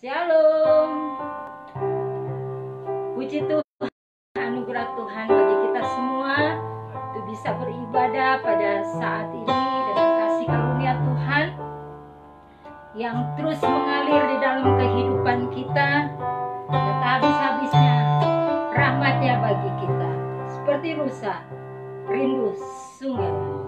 Shalom. Puji Tuhan, anugerah Tuhan bagi kita semua untuk bisa beribadah pada saat ini dengan kasih karunia Tuhan yang terus mengalir di dalam kehidupan kita. Tak habis-habisnya rahmatnya bagi kita, seperti rusa rindu sungai.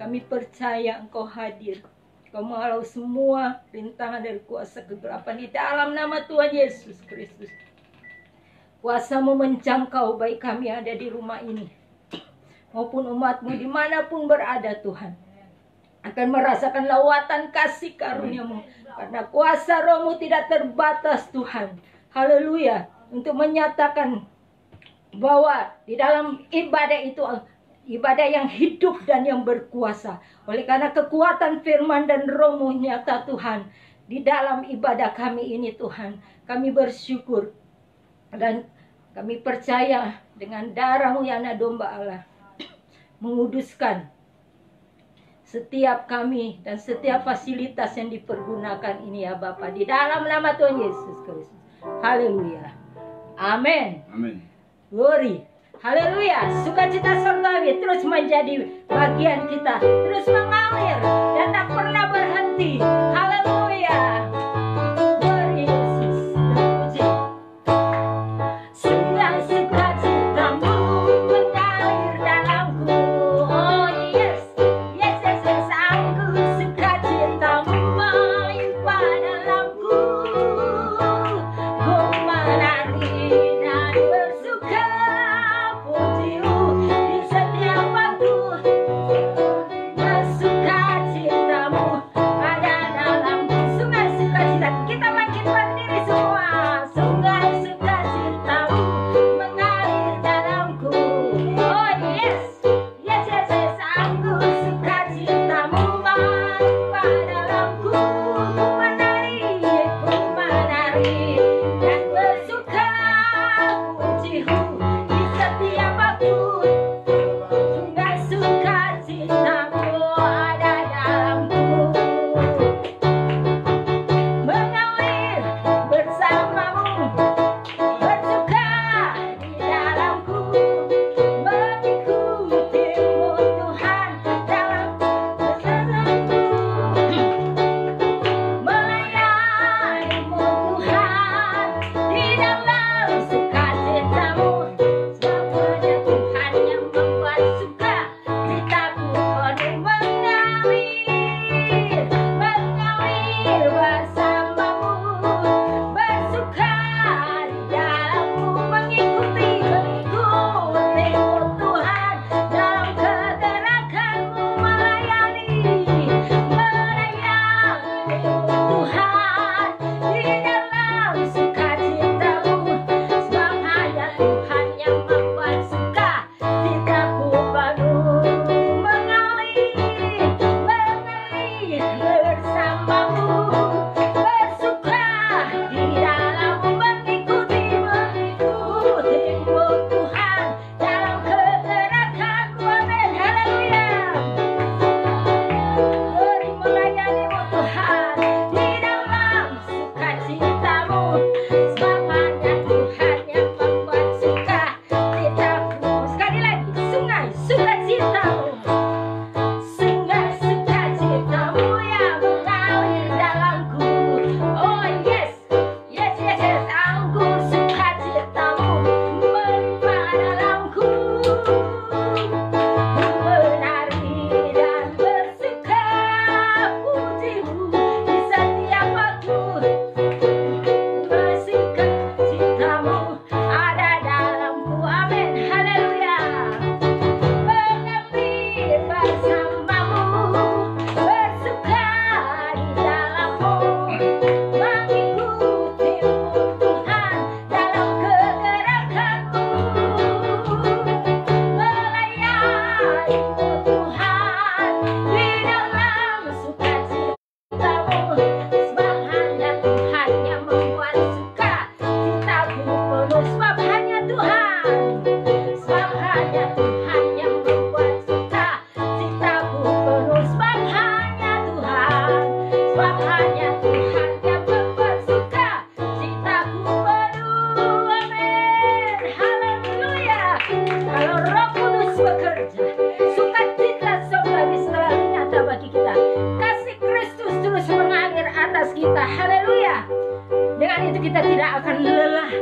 Kami percaya Engkau hadir. Engkau menghalau semua rintangan dari kuasa kegelapan di dalam nama Tuhan Yesus Kristus. Kuasa-Mu menjangkau baik kami yang ada di rumah ini maupun umat-Mu dimanapun berada Tuhan, akan merasakan lawatan kasih karunia-Mu, karena kuasa Roh-Mu tidak terbatas Tuhan. Haleluya. Untuk menyatakan bahwa di dalam ibadah itu ibadah yang hidup dan yang berkuasa. Oleh karena kekuatan firman dan Roh-Mu nyata Tuhan di dalam ibadah kami ini Tuhan, kami bersyukur dan kami percaya dengan darah-Mu yang anak domba Allah menguduskan setiap kami dan setiap fasilitas yang dipergunakan ini ya Bapa, di dalam nama Tuhan Yesus Kristus. Haleluya. Amin. Amin. Glory. Haleluya. Sukacita surgawi terus menjadi bagian kita, terus mengalir dan tak pernah berhenti. Haleluya. Glory Yesus. Terpuji. Sungai sukacitamu mengalir dalamku. Oh yes. Yes, yes, yes. Aku sukacitamu melimpah dalamku. Ku menari dan bersuka. Di setiap waktu, sukacitamu ada dalamku. Sungai sukacita, kita makin berdiri semua. Sungai sukacitamu mengalir dalamku. Oh yes, yes, yes, yes. Aku sukacitamu melimpah dalamku. Ku menari dan bersuka pujimu di setiap waktu. Sungai sukacitamu ada dalamku. Mengalir bersamamu, bersuka di dalamku. Mengikutimu Tuhan dalam kesesakanku. Melayanimu Tuhan di dalam sukacitamu. Semuanya Tuhan yang membuat suka citaku penuh mengalir bersamamu, bersuka di dalammu. Mengikutimu Tuhan dalam kegerakanmu. Melayanimu Tuhan di dalam sukacitamu. Sebab hanya Tuhan yang membuat suka citaku penuh mengalir bersamamu, bersuka di dalammu. Mengikutimu Tuhan dalam kegerakanmu. Amin. Haleluya. Beri melayanimu Tuhan di dalam sukacitamu. Sebab hanya Tuhan yang membuat suka citaku. Sekali lagi, sungai sukacitamu. Sungai sukacitamu yang mengalir dalamku. Oh yes, yes, yes, yes. Aku sukacitamu melimpah dalamku. Menari dan bersuka pujimu di setiap waktu. Sukacitamu ada dalamku. Amin. Haleluya. Mengalir bersamamu, bersuka di dalammu. Mengikutimu Tuhan dalam kegerakanmu. Melayanimu Tuhan di dalam sukacitamu. Sebab hanya Tuhan yang membuat suka citaku penuh. Sebab hanya Tuhan. Sebab hanya Tuhan yang membuat suka citaku penuh. Sebab hanya Tuhan. Sebab hanya Tuhan yang membuat suka citaku penuh. Amin. Haleluya. Kalau Roh Kudus bekerja, sukacita surgawi selalu nyata bagi kita. Kasih Kristus terus mengalir atas kita. Haleluya. Dengan itu kita tidak akan lelah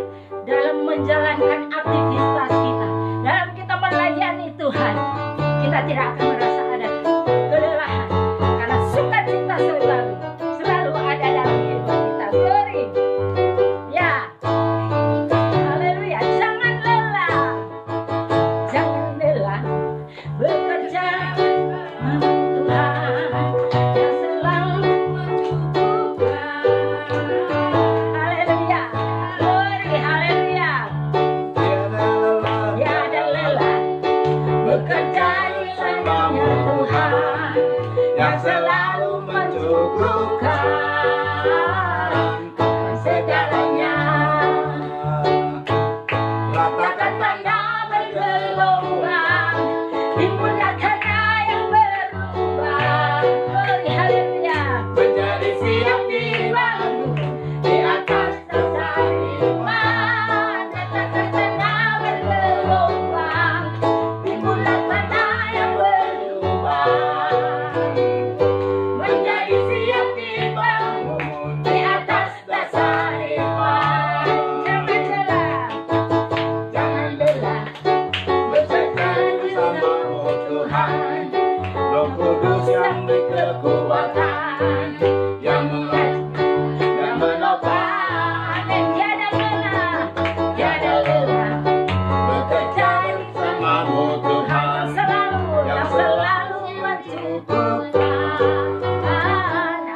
dalam menjalankan aktivitas kita, dalam kita melayani Tuhan. Kita tidak akan merasa ada mencukupkan segalanya. Ratakan tanda bergelombang, timbullah tanda yang berubah. Haleluya. Menjadi siap dibangun di atas dasar iman. Ratakan tanda bergelombang, timbullah tanda yang berubah. Menjadi siap dibangun di atas dasar iman. Jangan lelah, bersama Tuhan. Roh Kudus yang berkekuatan, yang mengajar dan menopang. Dan tiada lelah, bekerja bersamamu Tuhan, yang selalu mencukupkan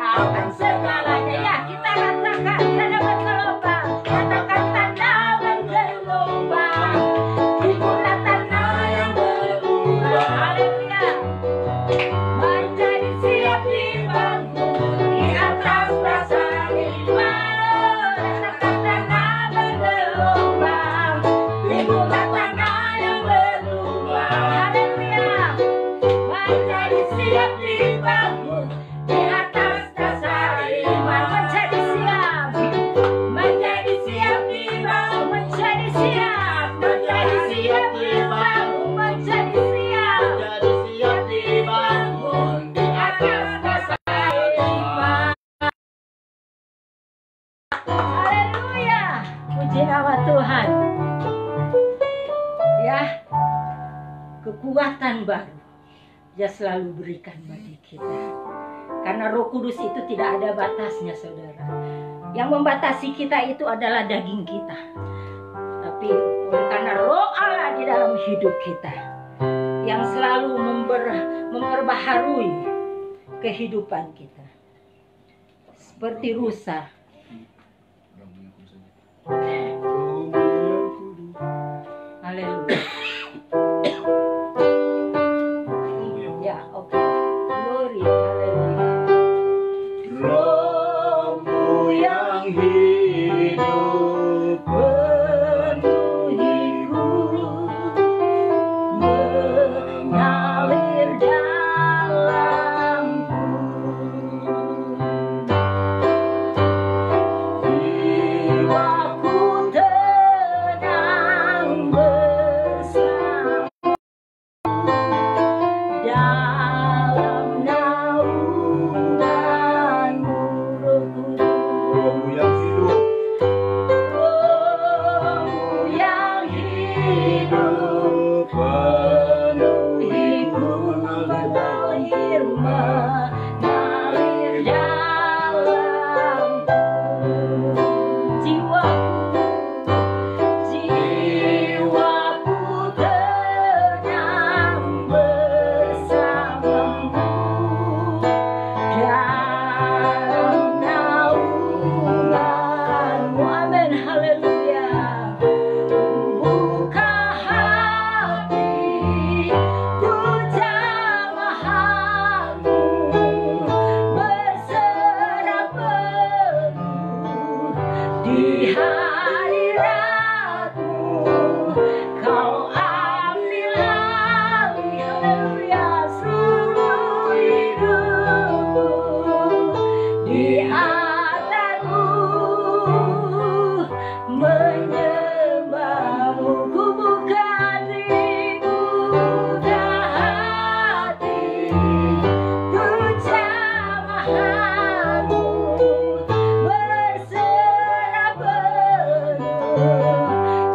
akan segalanya. Ya, kita rasakan tanda bergelombang, katakan tanda bergelombang, timbullah tanda yang berubah. Haleluya. Menjadi siap dibangun di atas dasar iman. Rasakan tanda bergelombang, timbullah tanda yang berubah. Haleluya. Menjadi siap dibangun di atas dasar iman. Menjadi siap dibangun, menjadi siap dibangun, menjadi siap dibangun di atas dasar iman. Haleluya, puji nama Tuhan. Ya, kekuatan baru Dia selalu berikan bagi kita. Karena Roh Kudus itu tidak ada batasnya, saudara. Yang membatasi kita itu adalah daging kita. Tapi oleh karena Roh Allah di dalam hidup kita, yang selalu memperbaharui kehidupan kita. Seperti rusa. Haleluya. Ya, oke. Glory, haleluya. Rohmu yang hidup penuhiku, mengalir dalamku. Jiwaku tenang bersama dalam naungan-Mu, Roh Kudus. Rohmu yang hidup, Rohmu yang hidup penuhiku, mengalir dalamku. Jiwaku tenang bersamamu dalam naungan-Mu. Amin, haleluya. Buka hati, ku jamahanmu, berserah penuh di hadirat-Mu. Kau ambil alih, haleluya, seluruh hidupku. Di atasmu menyembahmu, ku buka hati, buka hati, ku jamahanmu, berserah penuh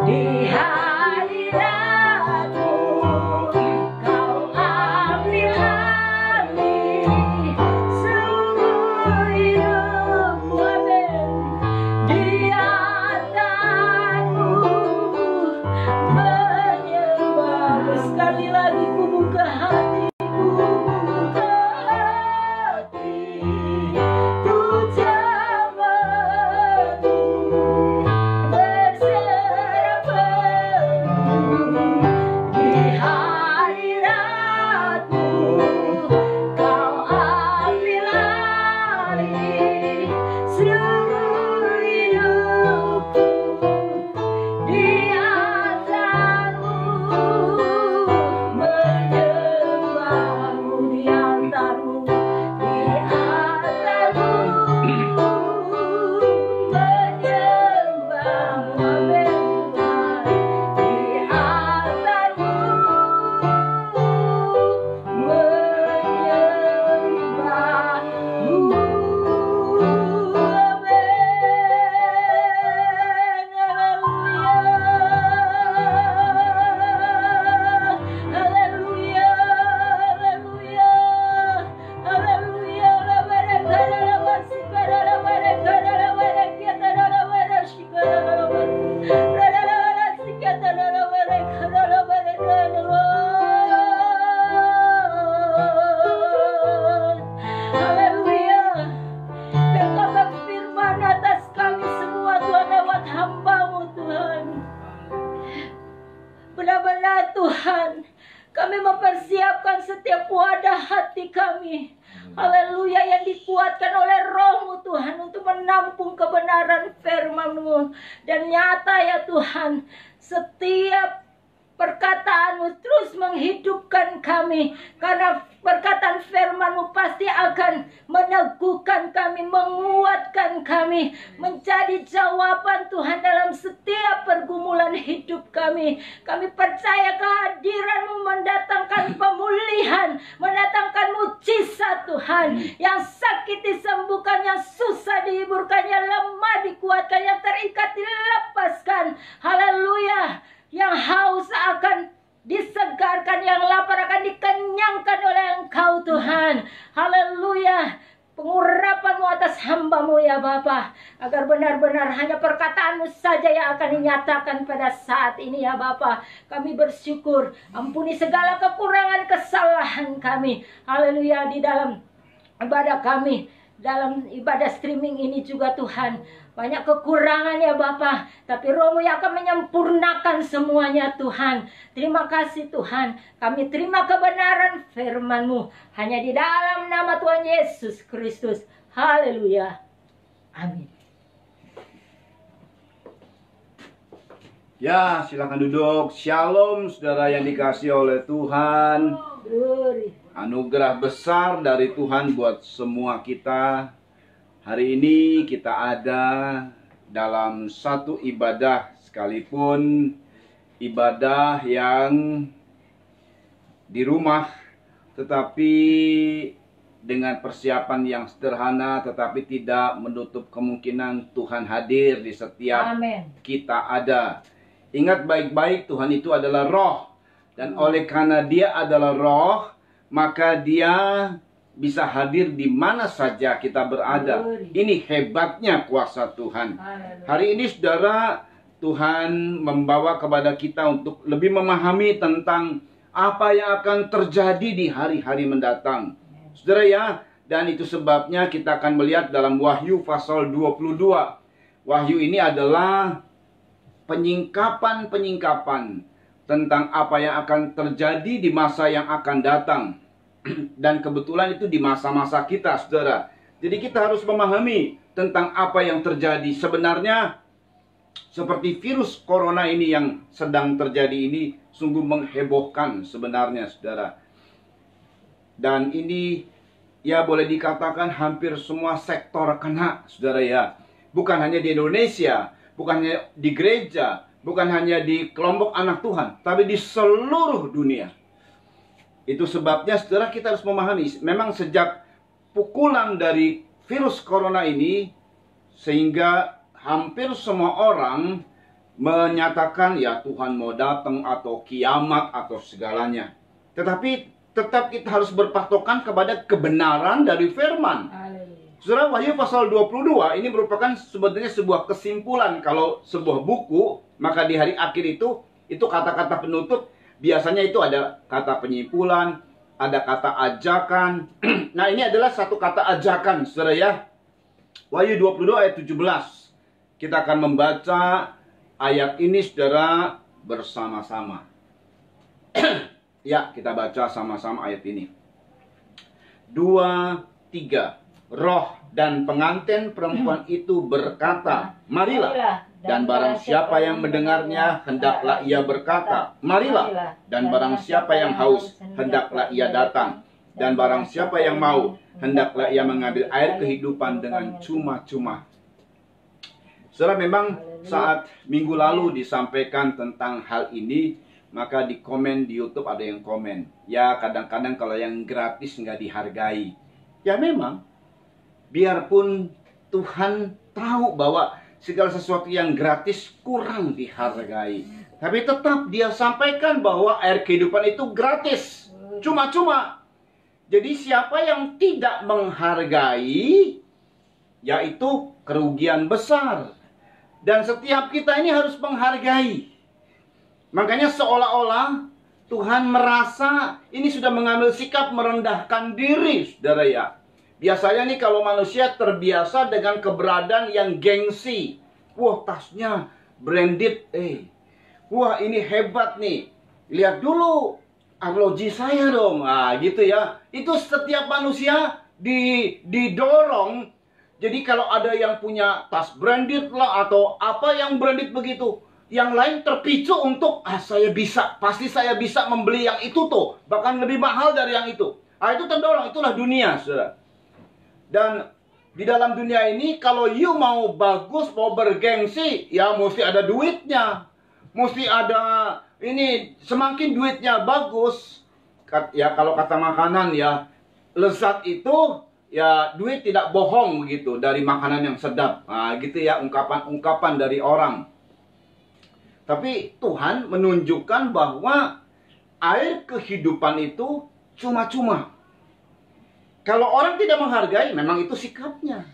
di hadirat-Mu. Kau ambil alih seluruh hidupku. haleluya, yang dikuatkan oleh Roh-Mu Tuhan untuk menampung kebenaran firman-Mu. Dan nyata ya Tuhan, setiap perkataan-Mu terus menghidupkan kami, karena perkataan firman-Mu pasti akan meneguhkan kami, menguatkan kami, menjadi jawaban Tuhan dalam setiap pergumulan hidup kami. Kami percaya kehadiran-Mu mendatangkan pemulihan, mendatangkan mujizat Tuhan. Yang sakit disembuhkan, yang susah dihiburkan, yang lemah dikuatkan, yang terikat dilepaskan. Haleluya. Yang haus akan disegarkan, yang lapar akan dikenyangkan oleh Engkau Tuhan. Haleluya. Pengurapan-Mu atas hamba-Mu ya Bapa, agar benar-benar hanya perkataan-Mu saja yang akan dinyatakan pada saat ini ya Bapa. Kami bersyukur, ampuni segala kekurangan kesalahan kami. Haleluya. Di dalam ibadah kami, dalam ibadah streaming ini juga Tuhan, banyak kekurangan ya Bapa, tapi Roh-Mu yang akan menyempurnakan semuanya Tuhan. Terima kasih Tuhan, kami terima kebenaran firman-Mu hanya di dalam nama Tuhan Yesus Kristus. Haleluya. Amin. Ya, silakan duduk. Shalom saudara yang dikasihi oleh Tuhan. Glory. Anugerah besar dari Tuhan buat semua kita. Hari ini kita ada dalam satu ibadah, sekalipun ibadah yang di rumah, tetapi dengan persiapan yang sederhana, tetapi tidak menutup kemungkinan Tuhan hadir di setiap Amen. kita ada. Ingat baik-baik, Tuhan itu adalah roh. Dan oleh karena dia adalah roh, maka dia bisa hadir di mana saja kita berada. Ini hebatnya kuasa Tuhan. Hari ini saudara, Tuhan membawa kepada kita untuk lebih memahami tentang apa yang akan terjadi di hari-hari mendatang. Saudara ya, dan itu sebabnya kita akan melihat dalam Wahyu pasal 22. Wahyu ini adalah penyingkapan-penyingkapan tentang apa yang akan terjadi di masa yang akan datang. Dan kebetulan itu di masa-masa kita, saudara. Jadi kita harus memahami tentang apa yang terjadi. Sebenarnya seperti virus corona ini yang sedang terjadi ini sungguh menghebohkan sebenarnya, saudara. Dan ini ya boleh dikatakan hampir semua sektor kena, saudara ya. Bukan hanya di Indonesia, bukan hanya di gereja, bukan hanya di kelompok anak Tuhan, tapi di seluruh dunia. Itu sebabnya saudara kita harus memahami, memang sejak pukulan dari virus corona ini, sehingga hampir semua orang menyatakan ya Tuhan mau datang atau kiamat atau segalanya. Tetapi tetap kita harus berpatokan kepada kebenaran dari firman. Saudara, Wahyu pasal 22 ini merupakan sebenarnya sebuah kesimpulan. Kalau sebuah buku, maka di hari akhir itu kata-kata penutup. Biasanya itu ada kata penyimpulan, ada kata ajakan. Nah, ini adalah satu kata ajakan, saudara ya. Wahyu 22 ayat 17. Kita akan membaca ayat ini, saudara, bersama-sama. Ya, kita baca sama-sama ayat ini. 2, 3. Roh dan pengantin perempuan itu berkata, marilah. Dan barang siapa yang mendengarnya, hendaklah ia berkata, marilah. Dan barang siapa yang haus, hendaklah ia datang. Dan barang siapa yang mau, hendaklah ia mengambil air kehidupan dengan cuma-cuma. Saudara, memang saat minggu lalu disampaikan tentang hal ini, maka di komen di YouTube ada yang komen. Ya, kadang-kadang kalau yang gratis nggak dihargai. Ya memang, biarpun Tuhan tahu bahwa segala sesuatu yang gratis kurang dihargai, tapi tetap dia sampaikan bahwa air kehidupan itu gratis, cuma-cuma. Jadi siapa yang tidak menghargai, yaitu kerugian besar. Dan setiap kita ini harus menghargai. Makanya seolah-olah Tuhan merasa ini sudah mengambil sikap merendahkan diri, saudara ya. Biasanya nih kalau manusia terbiasa dengan keberadaan yang gengsi. Wah, tasnya branded. Wah, ini hebat nih. Lihat dulu arloji saya dong. Nah, gitu ya. Itu setiap manusia didorong. Jadi kalau ada yang punya tas branded lah atau apa yang branded begitu, yang lain terpicu untuk pasti saya bisa membeli yang itu tuh, bahkan lebih mahal dari yang itu. Itu terdorong, itulah dunia, saudara. Dan di dalam dunia ini kalau you mau bagus, mau bergengsi, ya mesti ada duitnya. Mesti ada ini, semakin duitnya bagus. Ya kalau kata makanan ya, lezat itu ya duit tidak bohong gitu dari makanan yang sedap. Nah, gitu ya ungkapan-ungkapan dari orang. Tapi Tuhan menunjukkan bahwa air kehidupan itu cuma-cuma. Kalau orang tidak menghargai, memang itu sikapnya.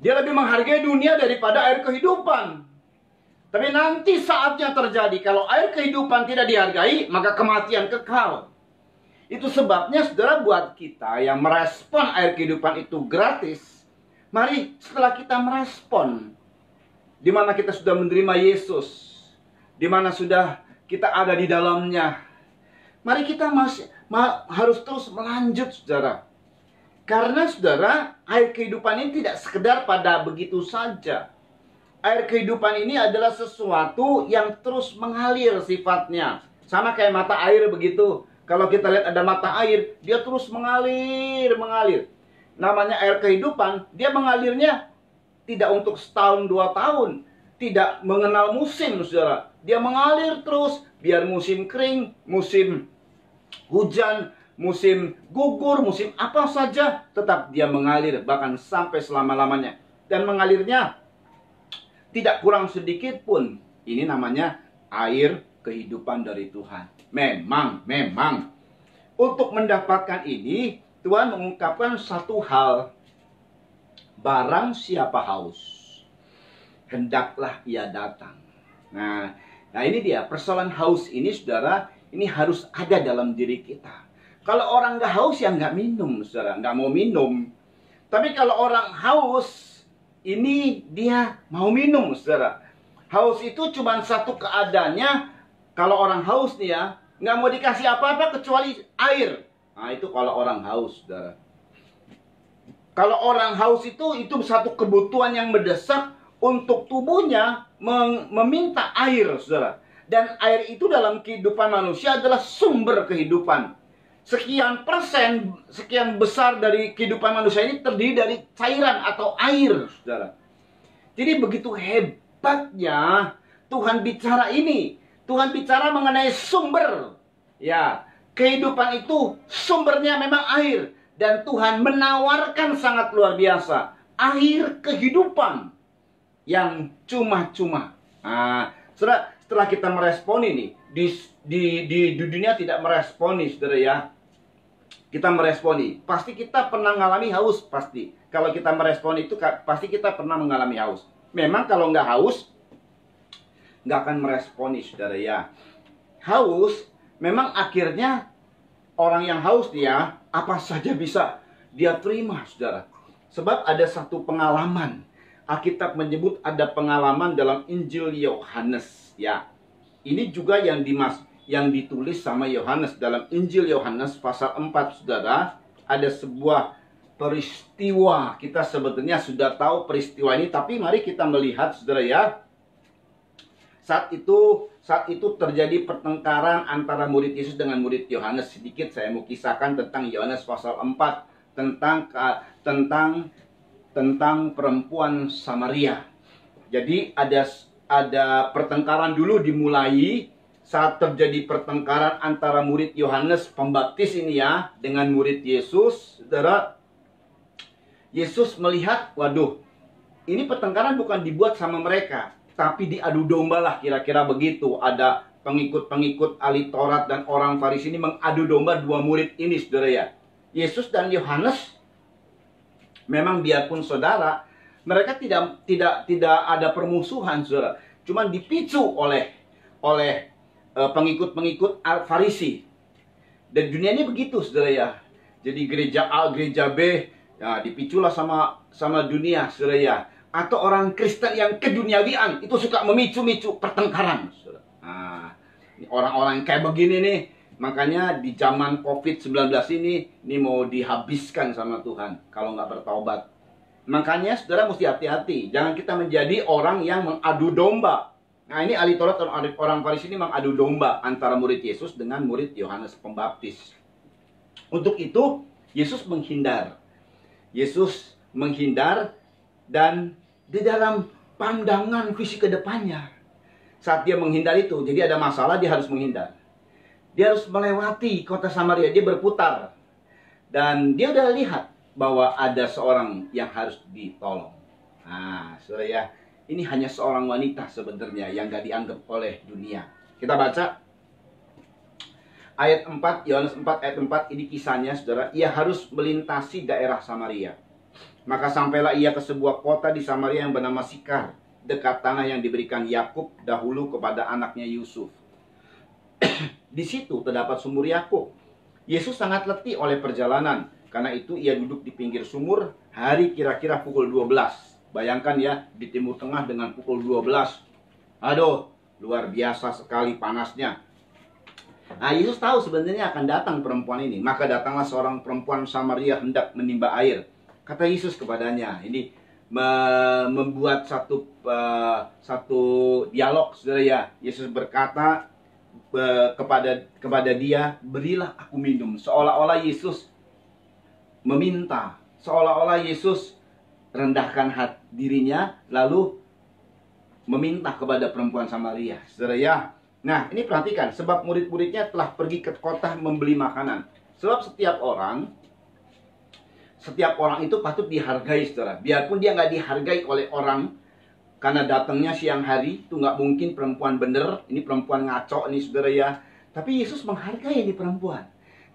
Dia lebih menghargai dunia daripada air kehidupan. Tapi nanti saatnya terjadi, kalau air kehidupan tidak dihargai, maka kematian kekal. Itu sebabnya, saudara, buat kita yang merespon air kehidupan itu gratis, mari setelah kita merespon, di mana kita sudah menerima Yesus, di mana sudah kita ada di dalamnya, mari kita harus terus melanjut, saudara. Karena, saudara, air kehidupan ini tidak sekedar pada begitu saja. Air kehidupan ini adalah sesuatu yang terus mengalir sifatnya. Sama kayak mata air begitu. Kalau kita lihat ada mata air, dia terus mengalir. Namanya air kehidupan, dia mengalirnya tidak untuk setahun, 2 tahun. Tidak mengenal musim, saudara. Dia mengalir terus, biar musim kering, musim hujan, musim gugur, musim apa saja, tetap dia mengalir, bahkan sampai selama-lamanya. Dan mengalirnya tidak kurang sedikit pun. Ini namanya air kehidupan dari Tuhan. Memang. Untuk mendapatkan ini, Tuhan mengungkapkan satu hal. Barang siapa haus, hendaklah ia datang. Nah ini dia, persoalan haus ini, saudara, ini harus ada dalam diri kita. Kalau orang nggak haus, ya nggak minum, saudara. Nggak mau minum. Tapi kalau orang haus, ini dia mau minum, saudara. Haus itu cuma satu keadaannya. Kalau orang haus nih ya, nggak mau dikasih apa-apa kecuali air. Nah itu kalau orang haus, saudara. Kalau orang haus itu satu kebutuhan yang mendesak untuk tubuhnya meminta air, saudara. Dan air itu dalam kehidupan manusia adalah sumber kehidupan. Sekian besar dari kehidupan manusia ini terdiri dari cairan atau air, saudara. Jadi begitu hebatnya Tuhan bicara ini. Tuhan bicara mengenai sumber. Ya, kehidupan itu sumbernya memang air. Dan Tuhan menawarkan sangat luar biasa. Air kehidupan yang cuma-cuma. Nah, setelah kita merespon ini, di dunia tidak meresponi, saudara ya. Kita meresponi, pasti kita pernah mengalami haus, pasti. Kalau kita merespon itu, pasti kita pernah mengalami haus. Memang kalau nggak haus, nggak akan meresponi, saudara ya. Haus, memang akhirnya orang yang haus dia, apa saja bisa dia terima, saudara. Sebab ada satu pengalaman. Alkitab menyebut ada pengalaman dalam Injil Yohanes, ya. Ini juga yang ditulis sama Yohanes dalam Injil Yohanes pasal 4, saudara. Ada sebuah peristiwa. Kita sebetulnya sudah tahu peristiwa ini, tapi mari kita melihat, saudara ya. Saat itu terjadi pertengkaran antara murid Yesus dengan murid Yohanes. Sedikit saya mau kisahkan tentang Yohanes pasal 4, tentang perempuan Samaria. Jadi ada pertengkaran dulu dimulai saat terjadi pertengkaran antara murid Yohanes Pembaptis ini ya dengan murid Yesus, saudara. Yesus melihat, waduh, ini pertengkaran bukan dibuat sama mereka, tapi diadu domba lah, kira-kira begitu. Ada pengikut-pengikut ahli Taurat dan orang Farisi ini mengadu domba dua murid ini, saudara ya. Yesus dan Yohanes memang biarpun saudara, mereka tidak ada permusuhan, saudara. Cuman dipicu oleh pengikut-pengikut Farisi. Dan dunia ini begitu, saudara ya. Jadi gereja A, gereja B, ya dipiculah sama dunia, saudara ya. Atau orang Kristen yang keduniawian itu suka memicu-micu pertengkaran, saudara. Nah, orang-orang yang kayak begini nih Makanya di zaman COVID-19 ini mau dihabiskan sama Tuhan kalau nggak bertobat. Makanya saudara mesti hati-hati. Jangan kita menjadi orang yang mengadu domba. Nah ini ahli Taurat dan orang Farisi ini mengadu domba antara murid Yesus dengan murid Yohanes Pembaptis. Untuk itu Yesus menghindar. Yesus menghindar dan di dalam pandangan visi ke depannya. Saat dia menghindar itu, jadi ada masalah, dia harus menghindar. Dia harus melewati kota Samaria, dia berputar. Dan dia udah lihat bahwa ada seorang yang harus ditolong. Nah, saudara ya, ini hanya seorang wanita sebenarnya yang gak dianggap oleh dunia. Kita baca ayat 4, Yohanes 4 ayat 4, ini kisahnya saudara. Ia harus melintasi daerah Samaria. Maka sampailah ia ke sebuah kota di Samaria yang bernama Sikar, dekat tanah yang diberikan Yakub dahulu kepada anaknya Yusuf. Di situ terdapat sumur Yakub. Yesus sangat letih oleh perjalanan. Karena itu ia duduk di pinggir sumur hari kira-kira pukul 12. Bayangkan ya, di Timur Tengah dengan pukul 12. Aduh, luar biasa sekali panasnya. Nah, Yesus tahu sebenarnya akan datang perempuan ini. Maka datanglah seorang perempuan Samaria hendak menimba air. Kata Yesus kepadanya, ini membuat satu dialog, saudara ya. Yesus berkata kepada dia, berilah aku minum. Seolah-olah Yesus meminta, seolah-olah Yesus rendahkan dirinya lalu meminta kepada perempuan Samaria, saudara ya. Nah ini perhatikan, sebab murid-muridnya telah pergi ke kota membeli makanan. Sebab setiap orang itu patut dihargai, saudara. Biarpun dia nggak dihargai oleh orang karena datangnya siang hari, itu nggak mungkin perempuan bener, ini perempuan ngaco nih saudara ya. Tapi Yesus menghargai ini perempuan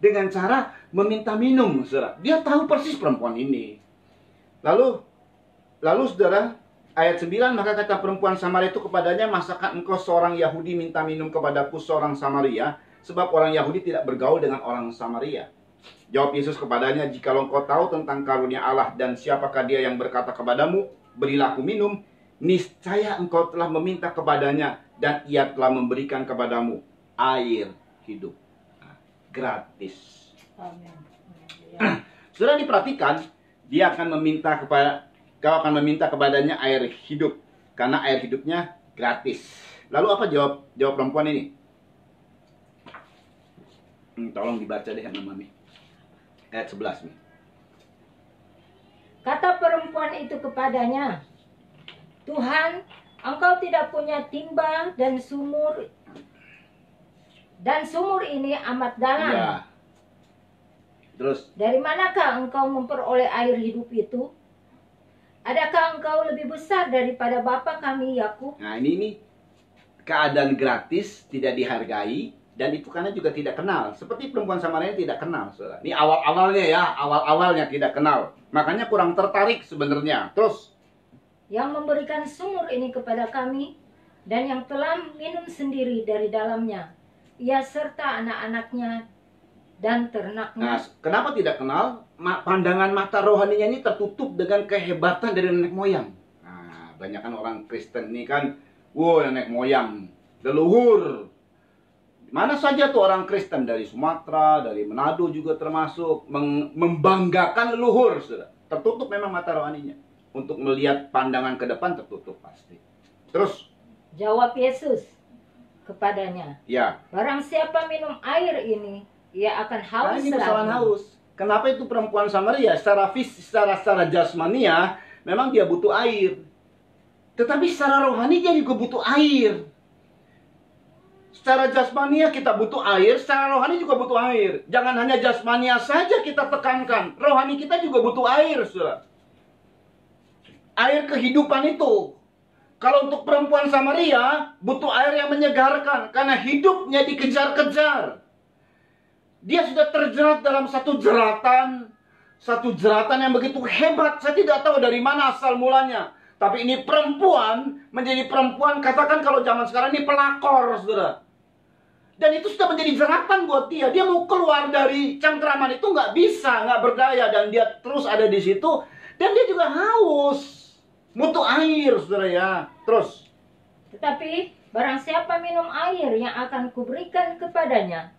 dengan cara meminta minum, saudara. Dia tahu persis perempuan ini. Lalu saudara, ayat 9, maka kata perempuan Samaria itu kepadanya, masakah engkau seorang Yahudi minta minum kepadaku seorang Samaria? Sebab orang Yahudi tidak bergaul dengan orang Samaria. Jawab Yesus kepadanya, jikalau engkau tahu tentang karunia Allah dan siapakah dia yang berkata kepadamu, berilah aku minum, niscaya engkau telah meminta kepadanya dan ia telah memberikan kepadamu air hidup. Gratis. Amin. Sudah diperhatikan, dia akan meminta kau akan meminta kepadanya air hidup karena air hidupnya gratis. Lalu apa jawab perempuan ini? Tolong dibaca deh Mami. Ayat 11 nih. Kata perempuan itu kepadanya, Tuhan, engkau tidak punya timba dan sumur ini amat dalam. Ya. Terus? Dari manakah engkau memperoleh air hidup itu? Adakah engkau lebih besar daripada bapa kami Yakub? Nah ini keadaan gratis, tidak dihargai, dan itu karena juga tidak kenal. Seperti perempuan Samaria tidak kenal, saudara. Ini awal-awalnya tidak kenal. Makanya kurang tertarik sebenarnya. Terus? Yang memberikan sumur ini kepada kami dan yang telah minum sendiri dari dalamnya, ia serta anak-anaknya dan ternaknya. Nah, kenapa tidak kenal? Pandangan mata rohaninya ini tertutup dengan kehebatan dari nenek moyang. Nah, banyak kan orang Kristen ini kan, nenek moyang, leluhur. Mana saja tuh orang Kristen dari Sumatera, dari Manado juga termasuk membanggakan leluhur, saudara. Tertutup memang mata rohaninya. Untuk melihat pandangan ke depan tertutup pasti. Terus jawab Yesus kepadanya, ya, barang siapa minum air ini, ia akan haus. Nah, ini persoalan haus. Kenapa itu perempuan Samaria secara jasmania memang dia butuh air. Tetapi secara rohani dia juga butuh air. Secara jasmania kita butuh air, secara rohani juga butuh air. Jangan hanya jasmania saja kita tekankan, rohani kita juga butuh air, saudara. Air kehidupan itu. Kalau untuk perempuan Samaria, butuh air yang menyegarkan. Karena hidupnya dikejar-kejar. Dia sudah terjerat dalam satu jeratan yang begitu hebat. Saya tidak tahu dari mana asal mulanya. Tapi ini perempuan, menjadi perempuan, katakan kalau zaman sekarang ini pelakor, saudara. Dan itu sudah menjadi jeratan buat dia. Dia mau keluar dari cangkraman itu nggak bisa, nggak berdaya. Dan dia terus ada di situ. Dan dia juga haus. Butuh air, saudara ya. Terus. Tetapi barang siapa minum air yang akan kuberikan kepadanya,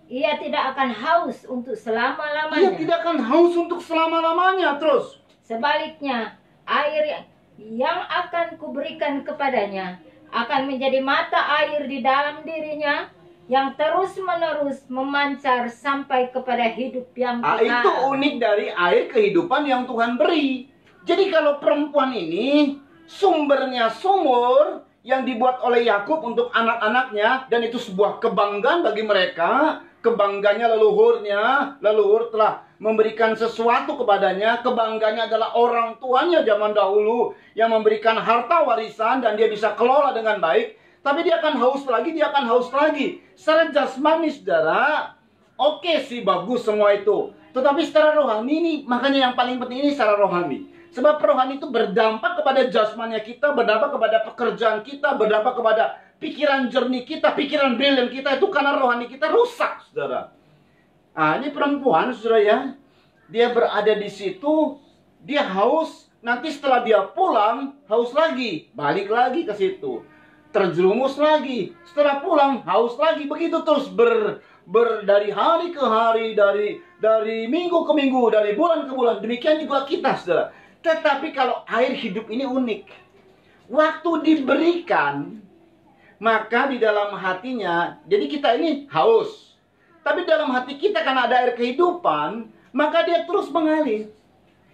ia tidak akan haus untuk Ia selama-lamanya. tidak akan haus untuk selama-lamanya. Terus, Sebaliknya, air yang akan kuberikan kepadanya akan menjadi mata air di dalam dirinya yang terus-menerus memancar sampai kepada hidup yang itu kekal. unik dari air kehidupan yang Tuhan beri. Jadi kalau perempuan ini sumbernya sumur yang dibuat oleh Yakub untuk anak-anaknya, dan itu sebuah kebanggaan bagi mereka. Kebanggaannya leluhur telah memberikan sesuatu kepadanya. Kebanggaannya adalah orang tuanya zaman dahulu yang memberikan harta warisan dan dia bisa kelola dengan baik. Tapi dia akan haus lagi. Secara jasmani, saudara, oke sih, bagus semua itu. Tetapi secara rohani ini, makanya yang paling penting ini secara rohani. Sebab rohani itu berdampak kepada jasmania kita, berdampak kepada pekerjaan kita, berdampak kepada pikiran jernih kita, pikiran brilian kita. Itu karena rohani kita rusak, saudara. Ini perempuan, saudara ya. Dia berada di situ, dia haus. Nanti setelah dia pulang, haus lagi. Balik lagi ke situ. Terjerumus lagi. Setelah pulang, haus lagi. Begitu terus dari hari ke hari, dari minggu ke minggu, dari bulan ke bulan. Demikian juga kita, saudara. Tetapi kalau air hidup ini unik. Waktu diberikan, maka di dalam hatinya, jadi kita ini haus. Tapi dalam hati kita karena ada air kehidupan, maka dia terus mengalir.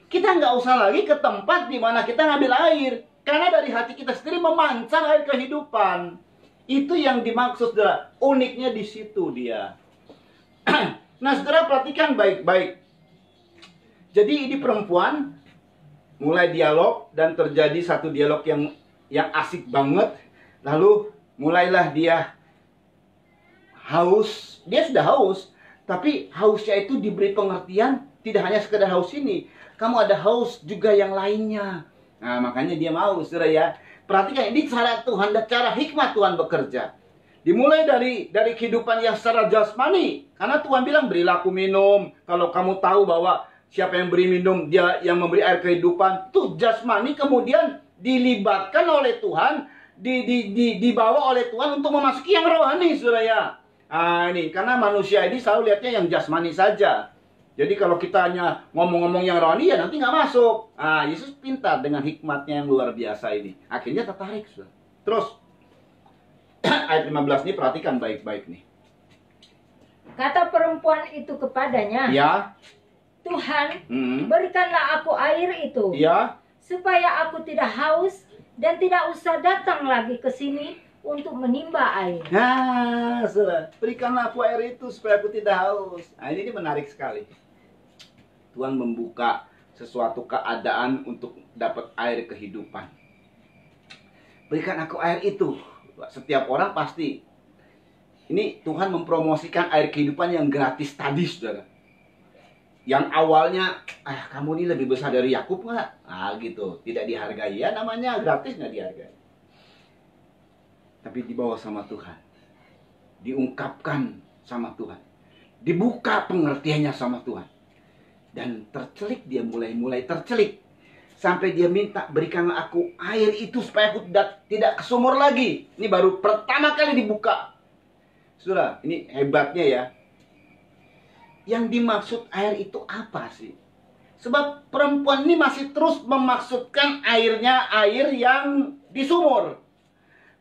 Kita nggak usah lagi ke tempat di mana kita ngambil air. Karena dari hati kita sendiri memancar air kehidupan. Itu yang dimaksud, saudara. Uniknya di situ dia. Nah, saudara perhatikan baik-baik. Jadi ini perempuan mulai dialog dan terjadi satu dialog yang asik banget. Lalu mulailah dia haus. Dia sudah haus, tapi hausnya itu diberi pengertian tidak hanya sekedar haus ini. Kamu ada haus juga yang lainnya. Nah, makanya dia mau, saudara ya. Perhatikan, ini cara Tuhan dan cara hikmat Tuhan bekerja. Dimulai dari kehidupan yang secara jasmani. Karena Tuhan bilang, berilah aku minum. Kalau kamu tahu bahwa siapa yang beri minum, dia yang memberi air kehidupan. Itu jasmani kemudian dilibatkan oleh Tuhan, dibawa oleh Tuhan untuk memasuki yang rohani, saudara ya. Ini karena manusia ini selalu lihatnya yang jasmani saja. Jadi kalau kita hanya ngomong-ngomong yang rohani, ya nanti nggak masuk. Yesus pintar dengan hikmatnya yang luar biasa ini. Akhirnya tertarik, saudara. Terus ayat 15 ini perhatikan baik-baik nih. Kata perempuan itu kepadanya, Ya. Tuhan, berikanlah aku air itu, Ya. supaya aku tidak haus dan tidak usah datang lagi ke sini untuk menimba air. Nah, saudara, berikanlah aku air itu supaya aku tidak haus. Ini menarik sekali. Tuhan membuka sesuatu keadaan untuk dapat air kehidupan. Berikan aku air itu. Setiap orang pasti. Ini Tuhan mempromosikan air kehidupan yang gratis tadi, saudara. Yang awalnya, kamu ini lebih besar dari Yakub nggak? Gitu. Tidak dihargai. Ya namanya gratis nggak dihargai. Tapi dibawa sama Tuhan. Diungkapkan sama Tuhan. Dibuka pengertiannya sama Tuhan. Dan tercelik dia, mulai tercelik. Sampai dia minta, berikanlah aku air itu supaya aku tidak ke sumur lagi. Ini baru pertama kali dibuka. Saudara, ini hebatnya ya. Yang dimaksud air itu apa sih? Sebab perempuan ini masih terus memaksudkan airnya air yang di sumur.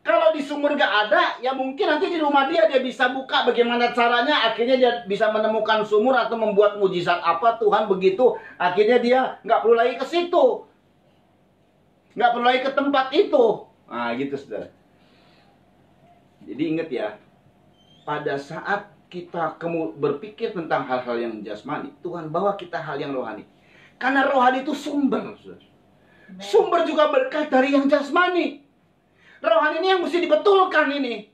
Kalau di sumur nggak ada, ya mungkin nanti di rumah dia bisa buka bagaimana caranya. Akhirnya dia bisa menemukan sumur atau membuat mujizat apa Tuhan begitu. Akhirnya dia nggak perlu lagi ke situ. Nggak perlu lagi ke tempat itu. Gitu, saudara. Jadi ingat ya, pada saat kita berpikir tentang hal-hal yang jasmani, Tuhan bawa kita hal yang rohani. Karena rohani itu sumber, saudara. Sumber juga berkat dari yang jasmani. Rohani ini yang mesti dibetulkan ini.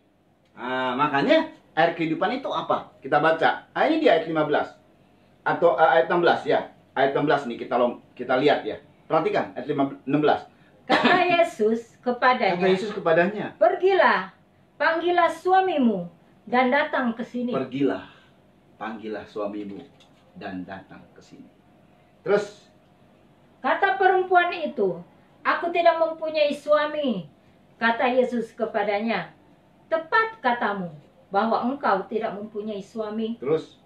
Makanya air kehidupan itu apa? Kita baca. Ini di ayat 15. Atau ayat 16 ya. Ayat 16 nih kita lihat ya. Perhatikan ayat 16. Kata Yesus kepadanya, pergilah, panggillah suamimu dan datang ke sini. Pergilah, panggillah suamimu dan datang ke sini. Terus kata perempuan itu, aku tidak mempunyai suami. Kata Yesus kepadanya, tepat katamu, bahwa engkau tidak mempunyai suami? Terus?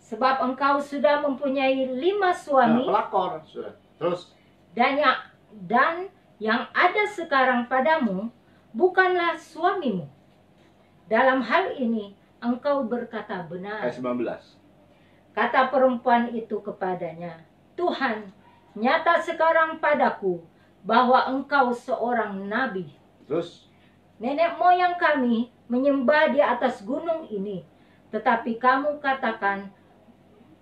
Sebab engkau sudah mempunyai 5 suami. Nah, pelakor, sudah. Terus? Dan yang ada sekarang padamu bukanlah suamimu. Dalam hal ini engkau berkata benar. Ayat 19. Kata perempuan itu kepadanya, Tuhan, nyata sekarang padaku bahwa engkau seorang nabi. Terus? Nenek moyang kami menyembah di atas gunung ini, tetapi kamu katakan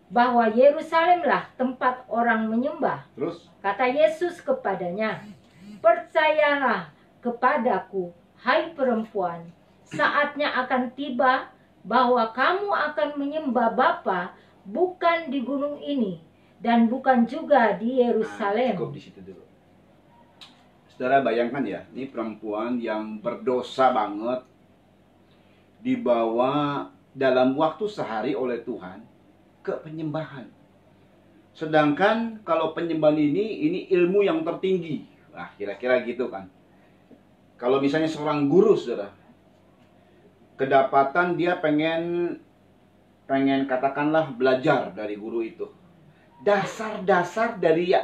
bahwa Yerusalemlah tempat orang menyembah. Terus? Kata Yesus kepadanya, percayalah kepadaku, hai perempuan, saatnya akan tiba bahwa kamu akan menyembah Bapa bukan di gunung ini dan bukan juga di Yerusalem. Cukup di situ dulu. Saudara bayangkan ya, ini perempuan yang berdosa banget dibawa dalam waktu sehari oleh Tuhan ke penyembahan. Sedangkan kalau penyembahan ini ilmu yang tertinggi. Nah, kira-kira gitu kan. Kalau misalnya seorang guru, saudara, kedapatan dia pengen katakanlah belajar dari guru itu. Dasar-dasar dari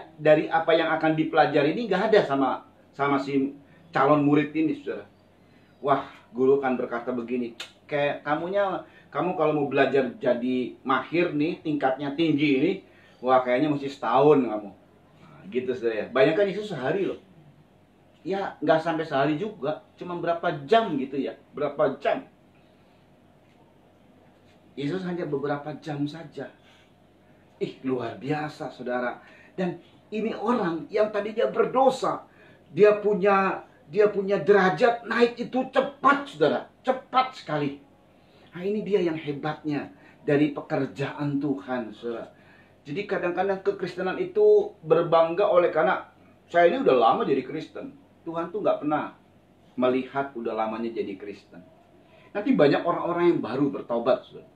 apa yang akan dipelajari ini nggak ada sama si calon murid ini, saudara. Wah, guru kan berkata begini, kayak kamu kalau mau belajar jadi mahir nih, tingkatnya tinggi ini, wah kayaknya mesti setahun kamu. Nah, gitu, saudara ya. Bayangkan itu sehari loh. Ya, nggak sampai sehari juga, cuma berapa jam gitu ya, berapa jam. Yesus hanya beberapa jam saja. Luar biasa, saudara. Dan ini orang yang tadinya berdosa, dia punya derajat naik itu cepat, saudara. Cepat sekali. Nah, ini dia yang hebatnya dari pekerjaan Tuhan, saudara. Jadi kadang-kadang kekristenan itu berbangga oleh karena saya ini udah lama jadi Kristen. Tuhan tuh nggak pernah melihat udah lamanya jadi Kristen. Nanti banyak orang-orang yang baru bertobat, saudara.